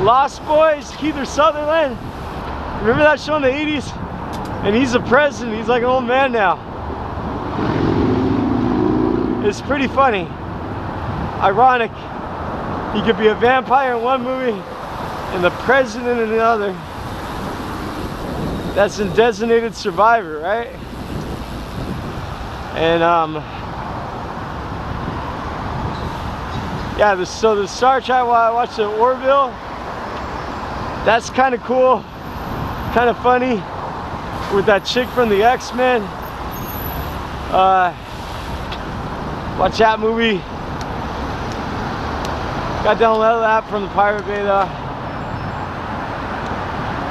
Lost Boys, Keith Sutherland. Remember that show in the 80s? And he's the president. He's like an old man now. It's pretty funny. Ironic. He could be a vampire in one movie and the president in the other. That's in Designated Survivor, right? And yeah, so the Star Trek, while I watched the Orville, that's kind of cool, kind of funny, with that chick from the X-Men. Watch that movie. Got down a lot of that from the Pirate Bay though.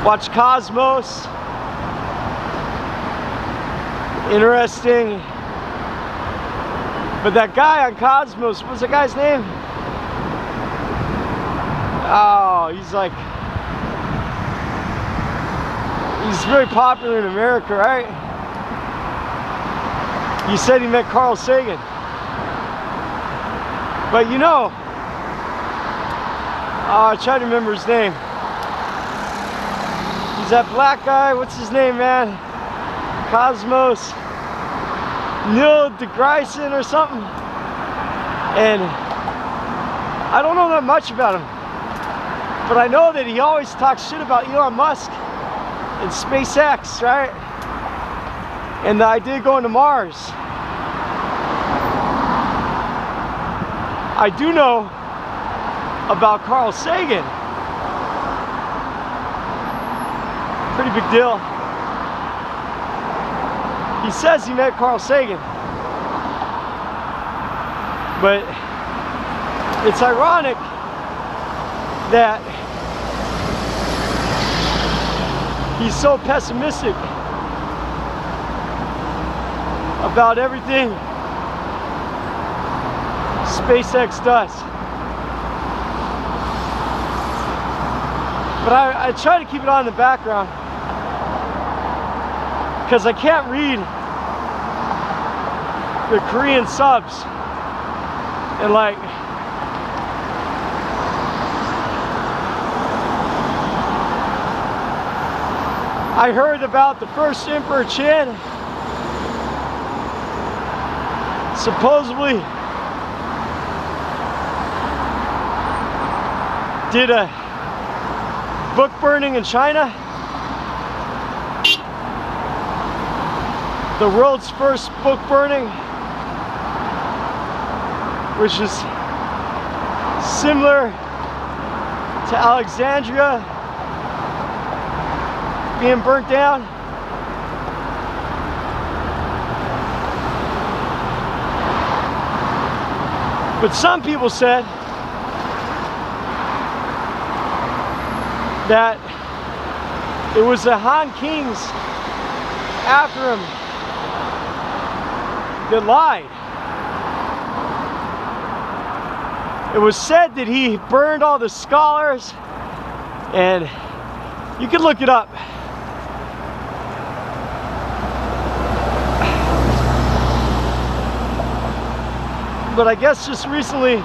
Watch Cosmos. Interesting. But that guy on Cosmos, what's the guy's name? Oh, he's very popular in America, right? You said he met Carl Sagan. But you know, I try to remember his name. He's that black guy, what's his name, man? Cosmos. Neil deGrasse or something. And I don't know that much about him, but I know that he always talks shit about Elon Musk and SpaceX, right? And the idea of going to Mars. I do know about Carl Sagan. Pretty big deal. He says he met Carl Sagan. But it's ironic that he's so pessimistic about everything SpaceX does. But I try to keep it on in the background because I can't read the Korean subs. And like, I heard about the first Emperor Qin supposedly did a book burning in China. The world's first book burning, which is similar to Alexandria being burnt down. But some people said that it was the Han Kings after him that lied. It was said that he burned all the scholars, and you can look it up. But I guess just recently,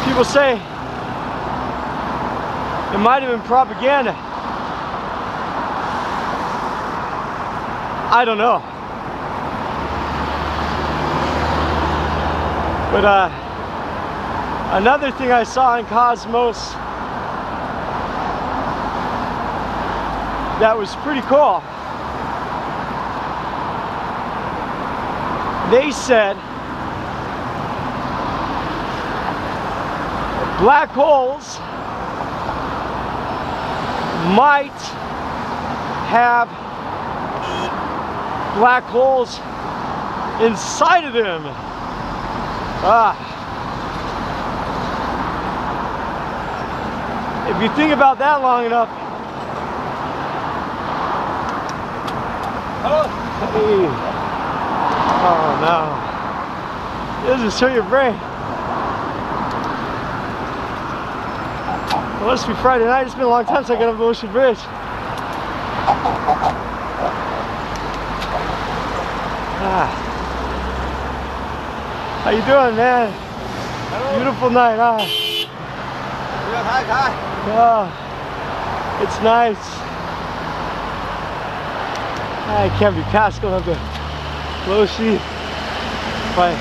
people say it might have been propaganda. I don't know. But another thing I saw in Cosmos that was pretty cool. They said black holes might have black holes inside of them. If you think about that long enough. Hey. Oh no. It'll just hurt your brain. It must be Friday night. It's been a long time since I got up the Ocean Bridge. How you doing, man? Hello. Beautiful night, huh? Hi. Oh, it's nice. I can't be past going up the low sheet by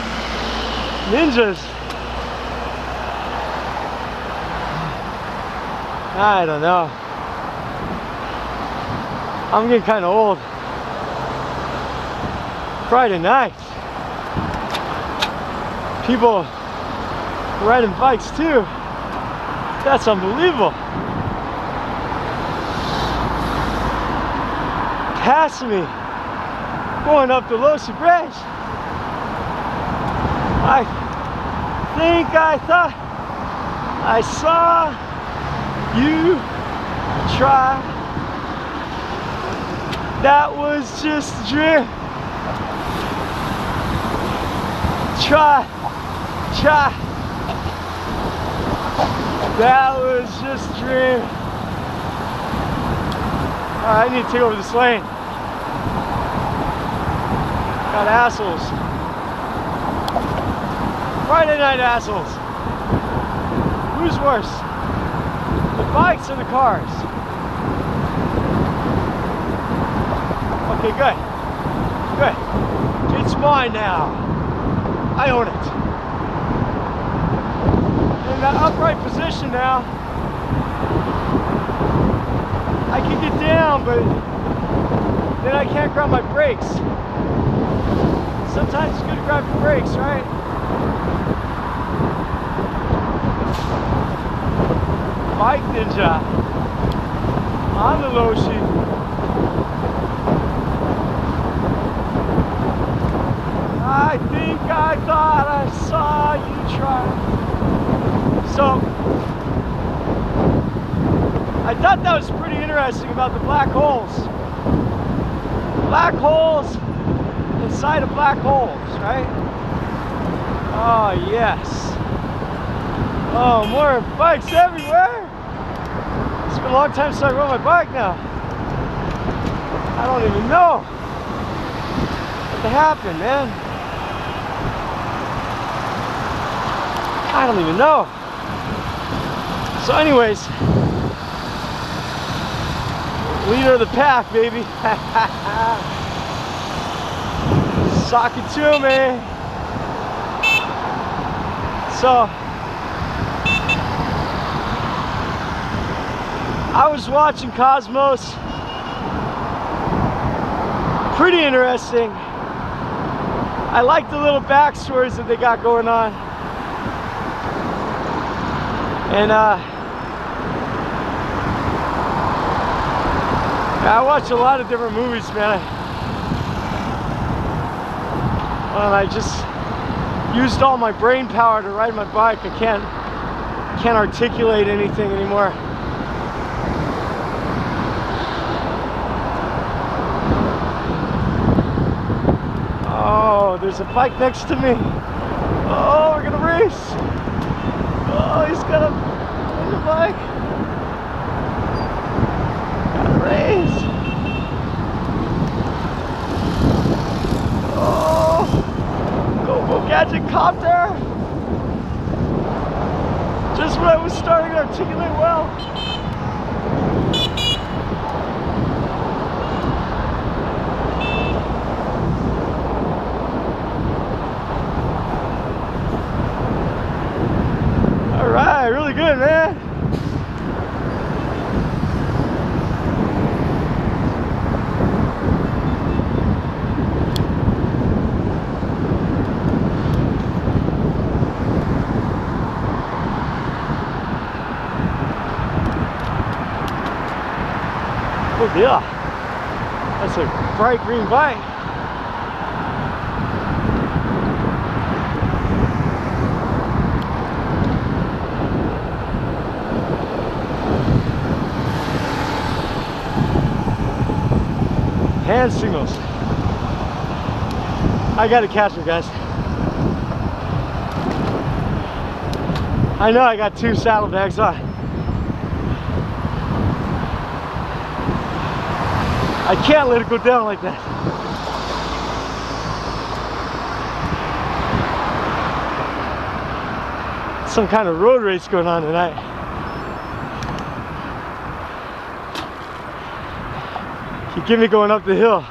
ninjas. I don't know. I'm getting kind of old. Friday night. People riding bikes too. That's unbelievable. Passing me, going up the Losi Bridge. I think I thought I saw you try. That was just a dream. Try. That was just a dream. Alright, I need to take over this lane. Got assholes. Friday night assholes. Who's worse? The bikes or the cars? Okay, good. Good. It's mine now. I own it. In that upright position now, I can get down, but then I can't grab my brakes. Sometimes it's good to grab your brakes, right? Bike ninja on the Loshi. I think I thought I saw you try. So I thought that was pretty interesting about the black holes. Black holes inside of black holes, right? Oh yes. Oh, more bikes everywhere. It's been a long time since I rode my bike now. I don't even know what happened, man. I don't even know. So anyways, leader of the pack, baby. Sock it to me. So I was watching Cosmos. Pretty interesting. I like the little backstories that they got going on. And I watch a lot of different movies, man. And I just used all my brain power to ride my bike. I can't articulate anything anymore. Oh, there's a bike next to me. Oh, we're gonna race. Oh, he's got a bike. Gotta race. Oh, go gadget copter. Just when I was starting to articulate well. Alright, really good, man. Oh dear. That's a bright green bike. hand signals. I gotta catch her, guys. I know I got 2 saddlebags on. I can't let it go down like that. Some kind of road race going on tonight. You get me going up the hill.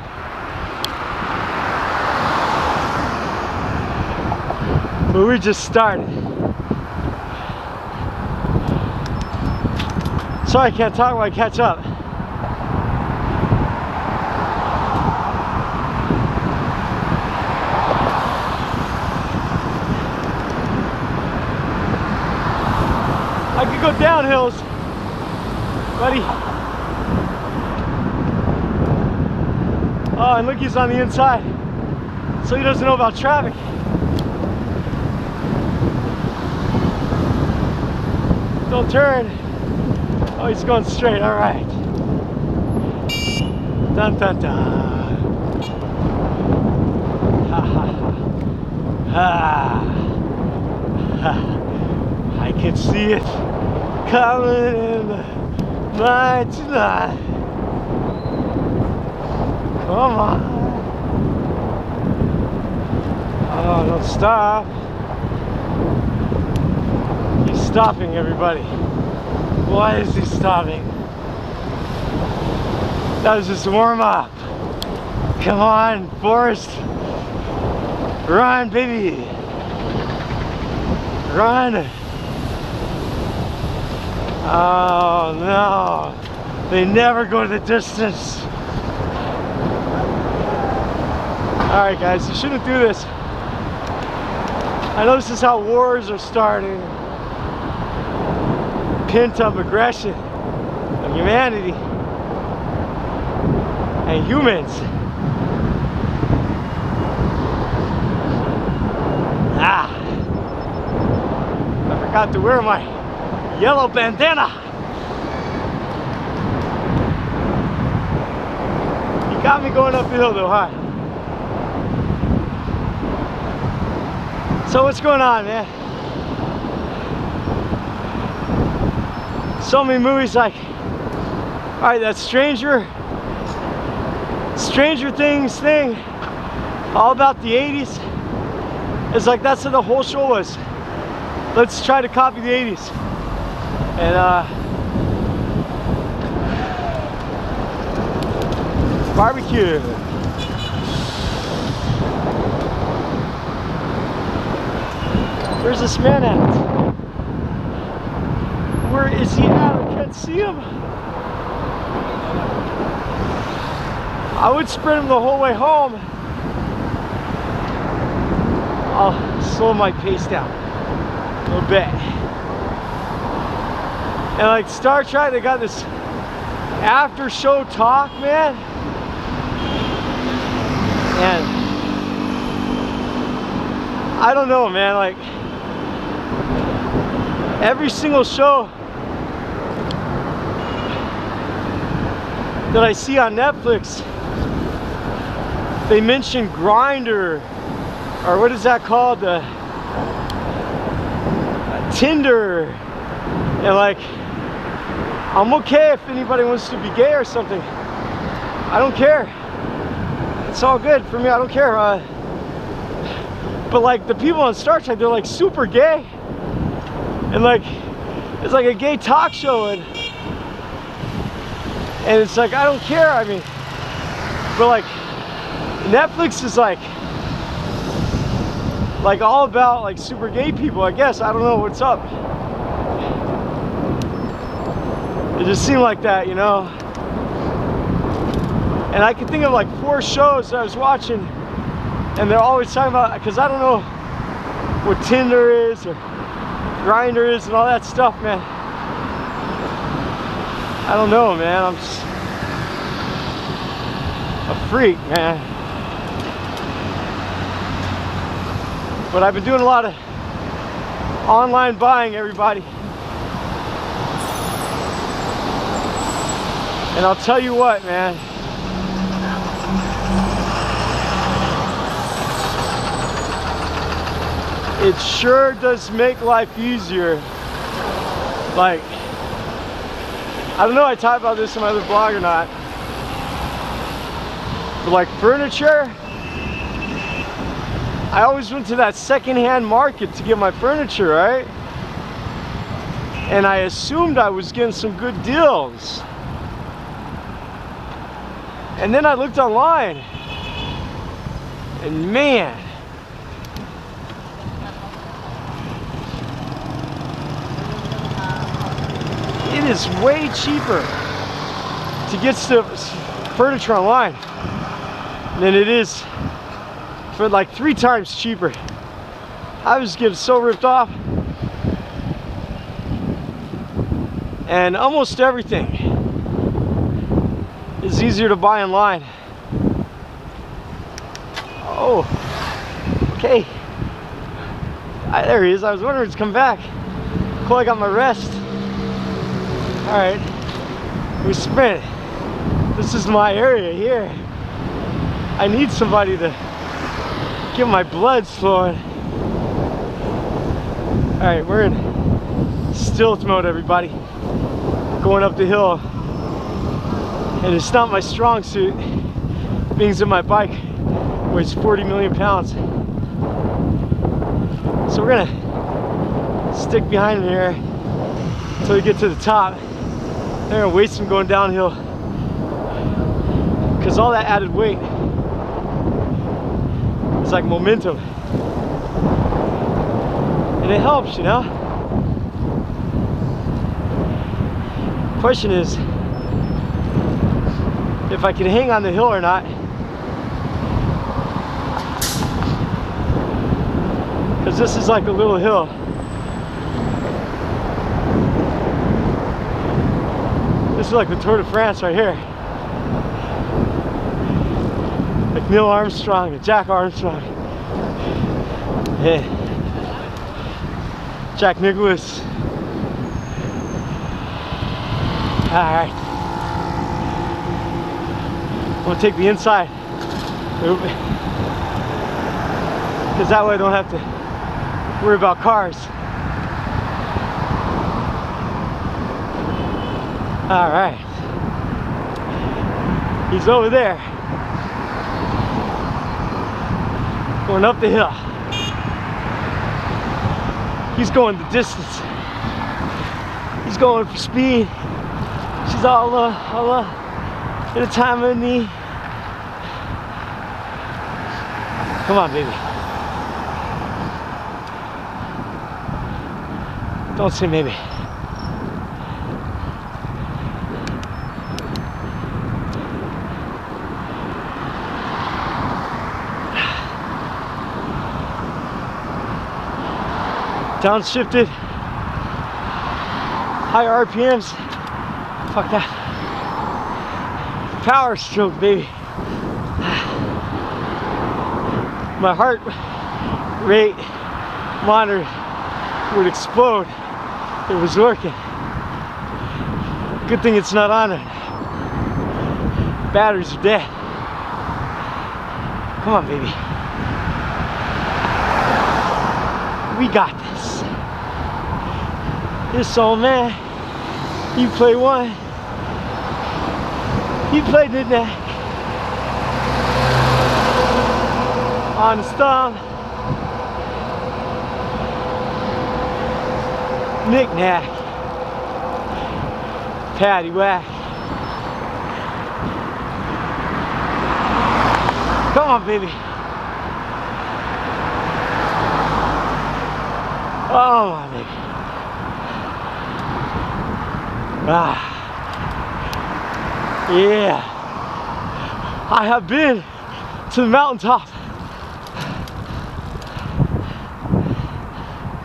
But we just started. Sorry I can't talk while I catch up. I could go down hills, buddy. Oh, and look, he's on the inside, so he doesn't know about traffic. Don't turn. Oh, he's going straight. All right. Dun dun dun. Ha ha ha. Ha. I can see it coming in the night tonight. Come on. Oh, don't stop. He's stopping, everybody. Why is he stopping? That was just a warm up. Come on, Forrest. Run, baby. Run. Oh no, they never go the distance. All right, guys, you shouldn't do this. I know this is how wars are starting. Pent-up aggression of humanity and humans. Ah, I forgot to wear my yellow bandana. You got me going up the hill though, huh? So what's going on, man? So many movies like, all right, that Stranger Things thing, all about the 80s. It's like that's what the whole show was. Let's try to copy the 80s. And barbecue. Where's this man at? Where is he at? I can't see him. I would sprint him the whole way home. I'll slow my pace down a little bit. And like Star Trek, they got this after show talk, man. And I don't know, man, like every single show that I see on Netflix, they mention Grindr, or what is that called? Tinder. And like, I'm okay if anybody wants to be gay or something. I don't care. It's all good for me. I don't care. But like the people on Star Trek, they're like super gay. And like, it's like a gay talk show. And it's like, I don't care. I mean, but like, Netflix is like all about like super gay people, I guess. I don't know what's up. It just seemed like that, you know. And I can think of like 4 shows that I was watching, and they're always talking about, because I don't know what Tinder is or Grindr is and all that stuff, man. I don't know, man. I'm just a freak, man. But I've been doing a lot of online buying, everybody. And I'll tell you what, man. it sure does make life easier. Like, I don't know if I talked about this in my other blog or not, but like furniture, I always went to that secondhand market to get my furniture, right? And I assumed I was getting some good deals. And then I looked online, and man, it is way cheaper to get furniture online than it is for like 3 times cheaper. I was getting so ripped off. And almost everything is easier to buy online. Oh, okay. There he is. I was wondering if he's come back. Cool, I got my rest. All right, we sprint. This is my area here. I need somebody to get my blood flowing. All right, we're in stealth mode, everybody. Going up the hill, and it's not my strong suit, being that my bike weighs 40 million pounds. So we're gonna stick behind him here until we get to the top. They're gonna waste him going downhill, because all that added weight is like momentum, and it helps, you know. Question is if I can hang on the hill or not, because this is like a little hill. This is like the Tour de France right here, like Neil Armstrong and Jack Armstrong, yeah. Jack Nicholas. Alright, I'm gonna take the inside, because that way I don't have to worry about cars. Alright, he's over there, going up the hill. He's going the distance, he's going for speed. She's all in a time of need. Come on, baby. Don't say maybe. Downshifted, high RPMs. Fuck that. Power stroke, baby. My heart rate monitor would explode. It was working. Good thing it's not on it. Batteries are dead. Come on, baby. We got this. This old man, you play one. He played the neck. On the stomp. Knick-knack. Paddywhack. Come on, baby. Oh, my baby. Ah. Yeah, I have been to the mountaintop.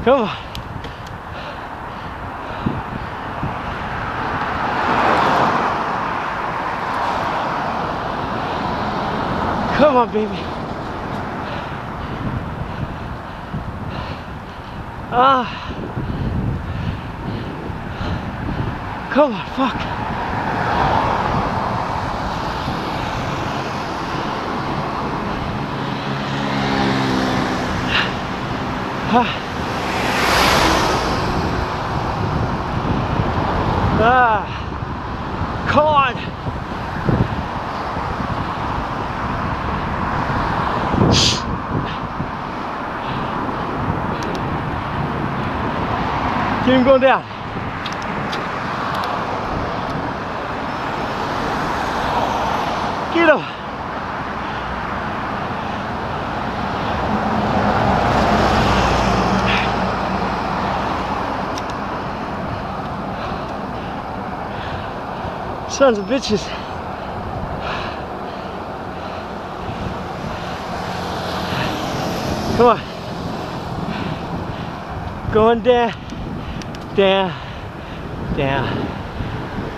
Come on. Come on, baby. Ah. Come on, fuck. Come on. Keep him going down. Get him. Sons of bitches. Come on. Going down, down, down.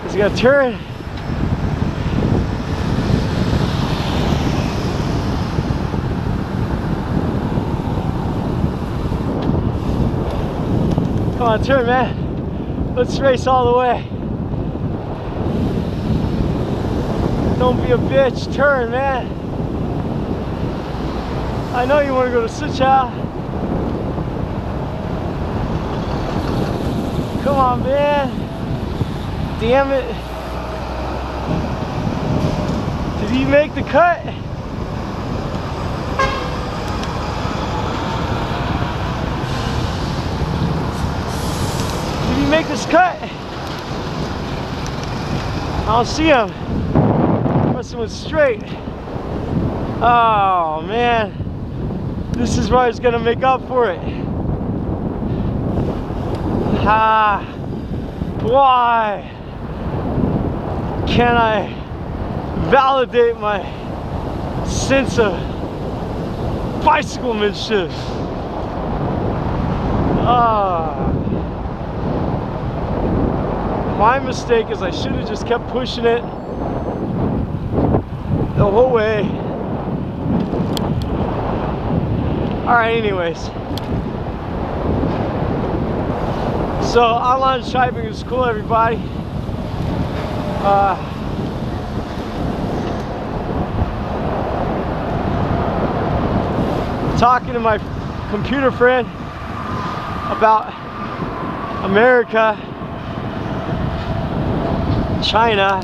He's gonna turn. Come on, turn, man. Let's race all the way. Don't be a bitch. Turn, man. I know you want to go to Sucha. Come on, man. Damn it. Did he make the cut? Did he make this cut? I don't see him. Must have went straight. Oh, man. This is where I was gonna make up for it. Why can't I validate my sense of bicyclemanship? My mistake is I should have just kept pushing it the whole way. Alright, anyways. So, online shopping is cool, everybody. Talking to my computer friend about America, China.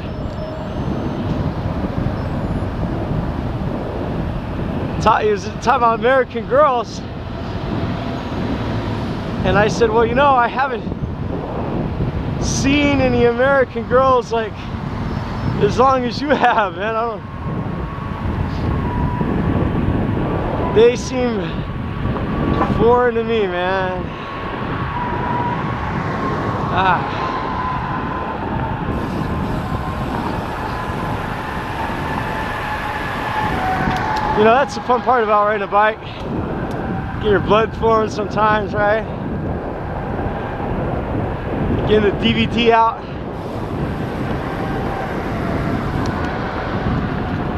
He was talking about American girls, and I said, well, you know, I haven't seen any American girls like as long as you have, man. They seem foreign to me, man. You know, that's the fun part about riding a bike. Get your blood flowing sometimes, right? Getting the DVT out.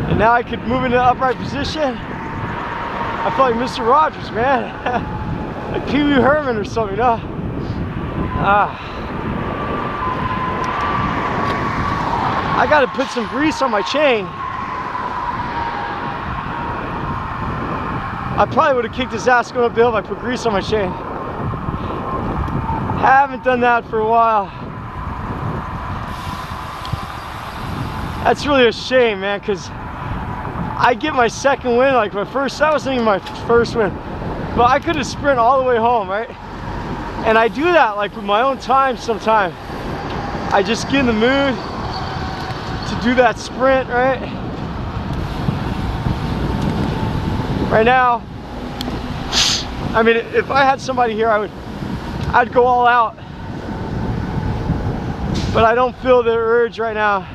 And now I could move into the upright position. I feel like Mr. Rogers, man. Like Pee Wee Herman or something, you know? I gotta put some grease on my chain. I probably would have kicked his ass going up the hill if I put grease on my chain. Haven't done that for a while. That's really a shame, man, because I get my second win, like my first, that wasn't even my first win, but I could have sprinted all the way home, right? And I do that like with my own time sometimes. I just get in the mood to do that sprint, right? Right now, I mean, if I had somebody here, I'd go all out. But I don't feel the urge right now.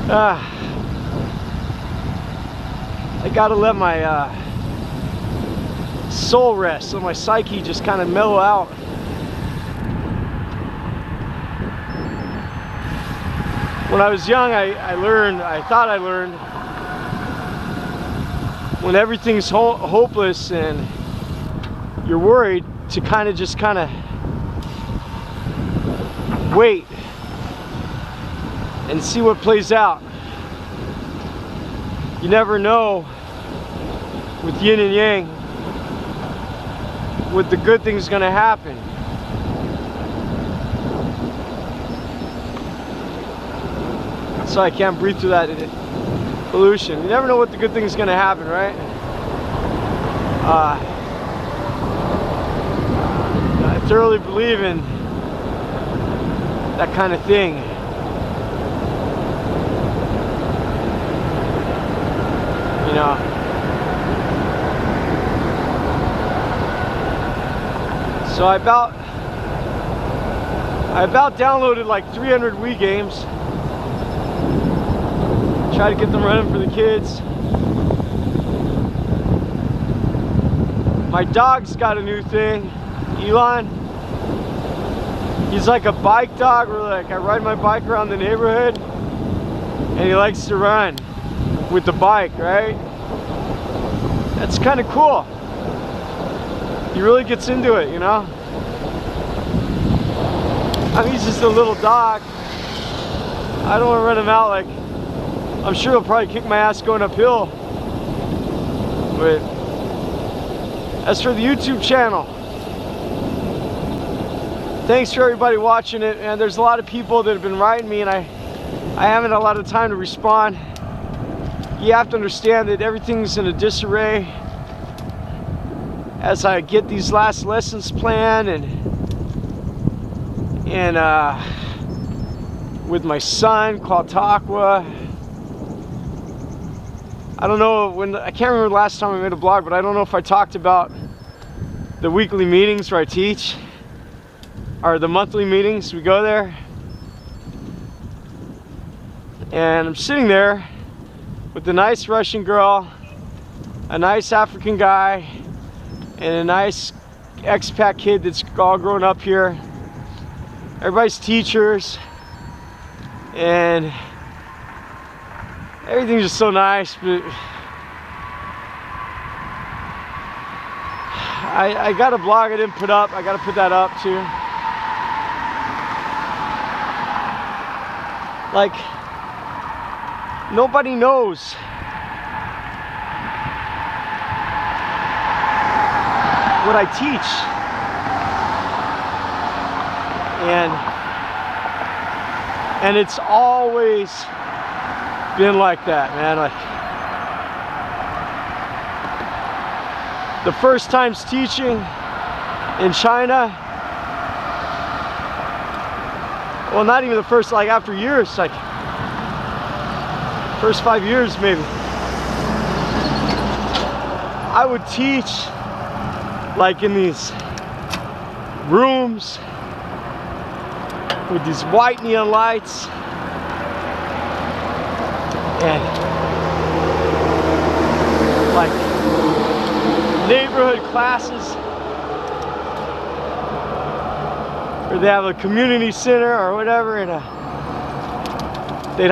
I gotta let my soul rest, so my psyche just kind of mellow out. When I was young, I thought I learned, when everything's hopeless and you're worried, to kind of wait and see what plays out. You never know with yin and yang, with the good things gonna happen. So I can't breathe through that pollution. You never know what the good thing's gonna happen, right? I thoroughly believe in that kind of thing. You know. So I about downloaded like 300 Wii games. Try to get them running for the kids. My dog's got a new thing, Elon. He's like a bike dog, where like I ride my bike around the neighborhood and he likes to run with the bike, right? That's kind of cool. He really gets into it, you know? I mean, he's just a little dog. I don't want to run him out like, I'm sure he'll probably kick my ass going uphill. But as for the YouTube channel, thanks for everybody watching it. And there's a lot of people that have been writing me and I haven't had a lot of time to respond. You have to understand that everything's in a disarray as I get these last lessons planned and with my son, Qaletaqa. I don't know I can't remember the last time I made a blog, but I don't know if I talked about the weekly meetings where I teach, or the monthly meetings. We go there and I'm sitting there with a nice Russian girl, a nice African guy, and a nice expat kid that's all grown up here. Everybody's teachers, and everything's just so nice. But I got a blog I didn't put up. I got to put that up too. Like, nobody knows what I teach, and it's always been like that, man. Like, the first times teaching in China, well, not even the first, like after years, like first 5 years maybe, I would teach like in these rooms with these white neon lights and like neighborhood classes where they have a community center or whatever, and they'd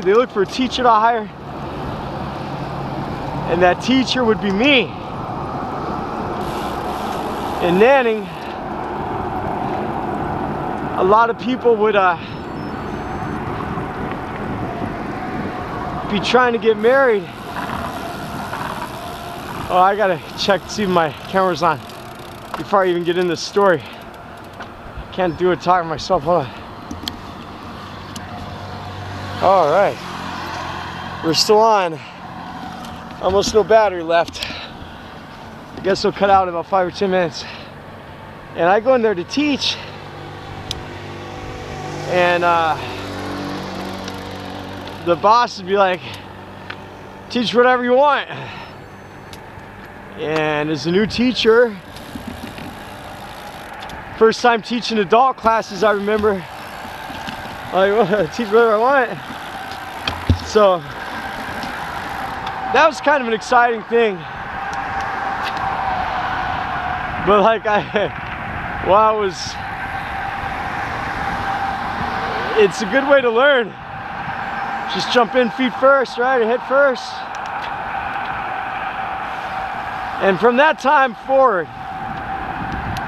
they look for a teacher to hire, and that teacher would be me. In Nanning, a lot of people would be trying to get married. Oh, I gotta check to see if my camera's on before I even get in this story. Can't do it talking to myself. Hold on. All right, we're still on. Almost no battery left. I guess we'll cut out in about 5 or 10 minutes. And I go in there to teach, and the boss would be like, teach whatever you want. And as a new teacher, first time teaching adult classes, I remember, like, well, teach whatever I want. So that was kind of an exciting thing. But like it's a good way to learn. Just jump in feet first, right? Head first. And from that time forward,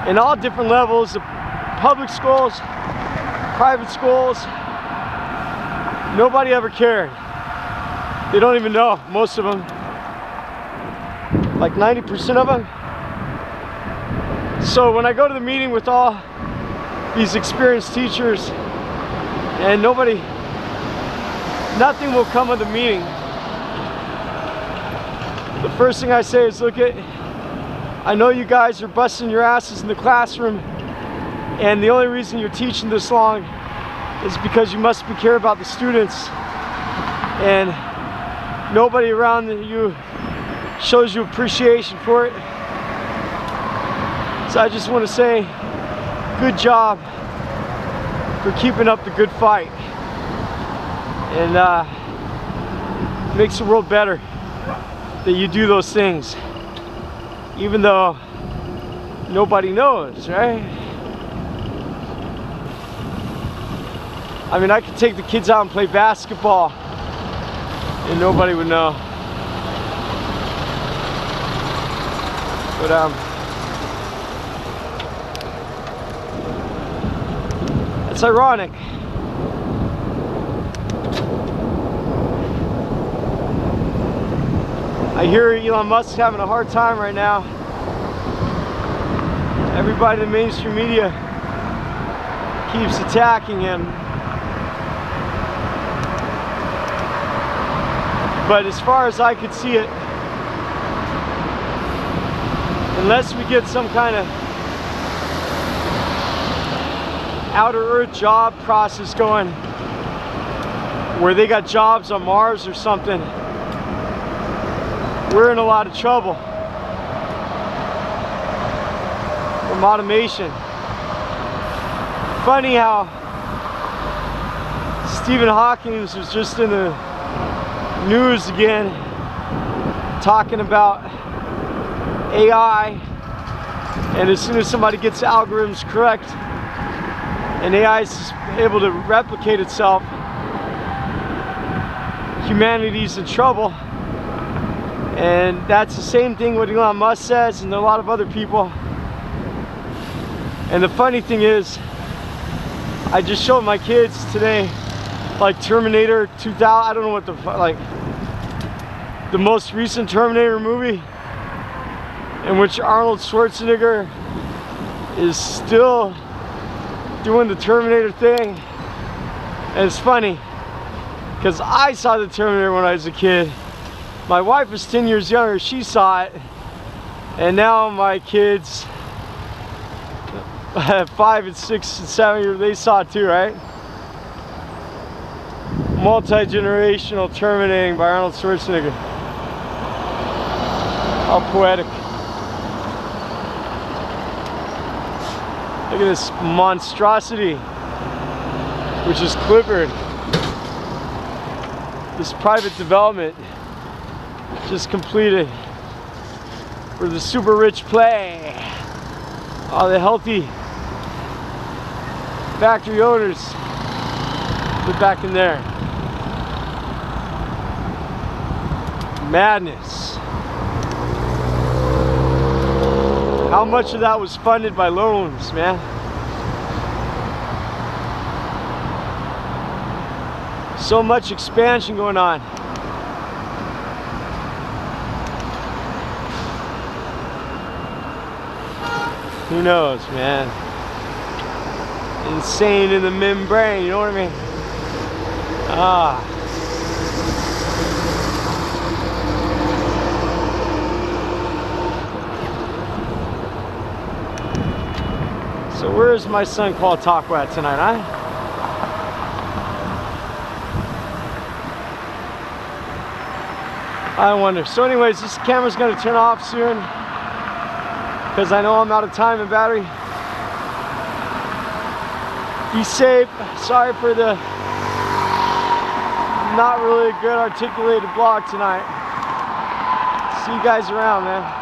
in all different levels of public schools, private schools, nobody ever cared. They don't even know, most of them. like 90% of them. So when I go to the meeting with all these experienced teachers and nothing will come of the meeting, the first thing I say is, look, I know you guys are busting your asses in the classroom, and the only reason you're teaching this long is because you must care about the students, and nobody around you shows you appreciation for it. So I just want to say, good job for keeping up the good fight, and makes the world better that you do those things, even though nobody knows, right? I mean, I could take the kids out and play basketball and nobody would know. But it's ironic. I hear Elon Musk's having a hard time right now. Everybody in the mainstream media keeps attacking him. But as far as I could see it, unless we get some kind of outer earth job process going where they got jobs on Mars or something, we're in a lot of trouble from automation. Funny how Stephen Hawking was just in the news again talking about AI, and as soon as somebody gets the algorithms correct and AI is able to replicate itself, humanity's in trouble. And that's the same thing what Elon Musk says and a lot of other people. And the funny thing is, I just showed my kids today like Terminator 2000, I don't know what the most recent Terminator movie, in which Arnold Schwarzenegger is still doing the Terminator thing. And it's funny because I saw the Terminator when I was a kid. My wife was 10 years younger, she saw it, and now my kids 5 and 6 and 7 years, they saw it too, right? Multi-generational Terminating by Arnold Schwarzenegger. How poetic. Look at this monstrosity, which is Clifford. This private development just completed for the super rich play. All the healthy factory owners put back in there. Madness. How much of that was funded by loans, man? So much expansion going on. Who knows, man? Insane in the membrane, you know what I mean? Ah. So where's my son Qaletaqa at tonight, huh? I wonder. So anyways, this camera's gonna turn off soon because I know I'm out of time and battery. Be safe. Sorry for the not really good articulated vlog tonight. See you guys around, man.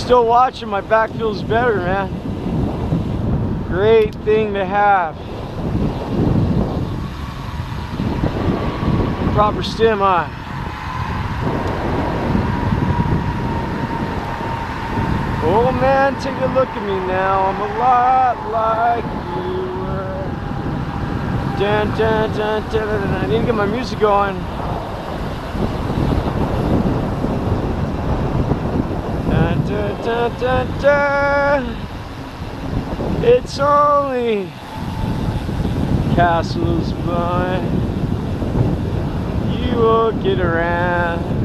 still watching, my back feels better, man. Great thing to have. Proper stim, huh? Oh man, take a look at me now. I'm a lot like you were. Dun, dun, dun, dun, dun, dun. I need to get my music going. Dun, dun, dun, dun, dun. It's only castles blind. You will get around.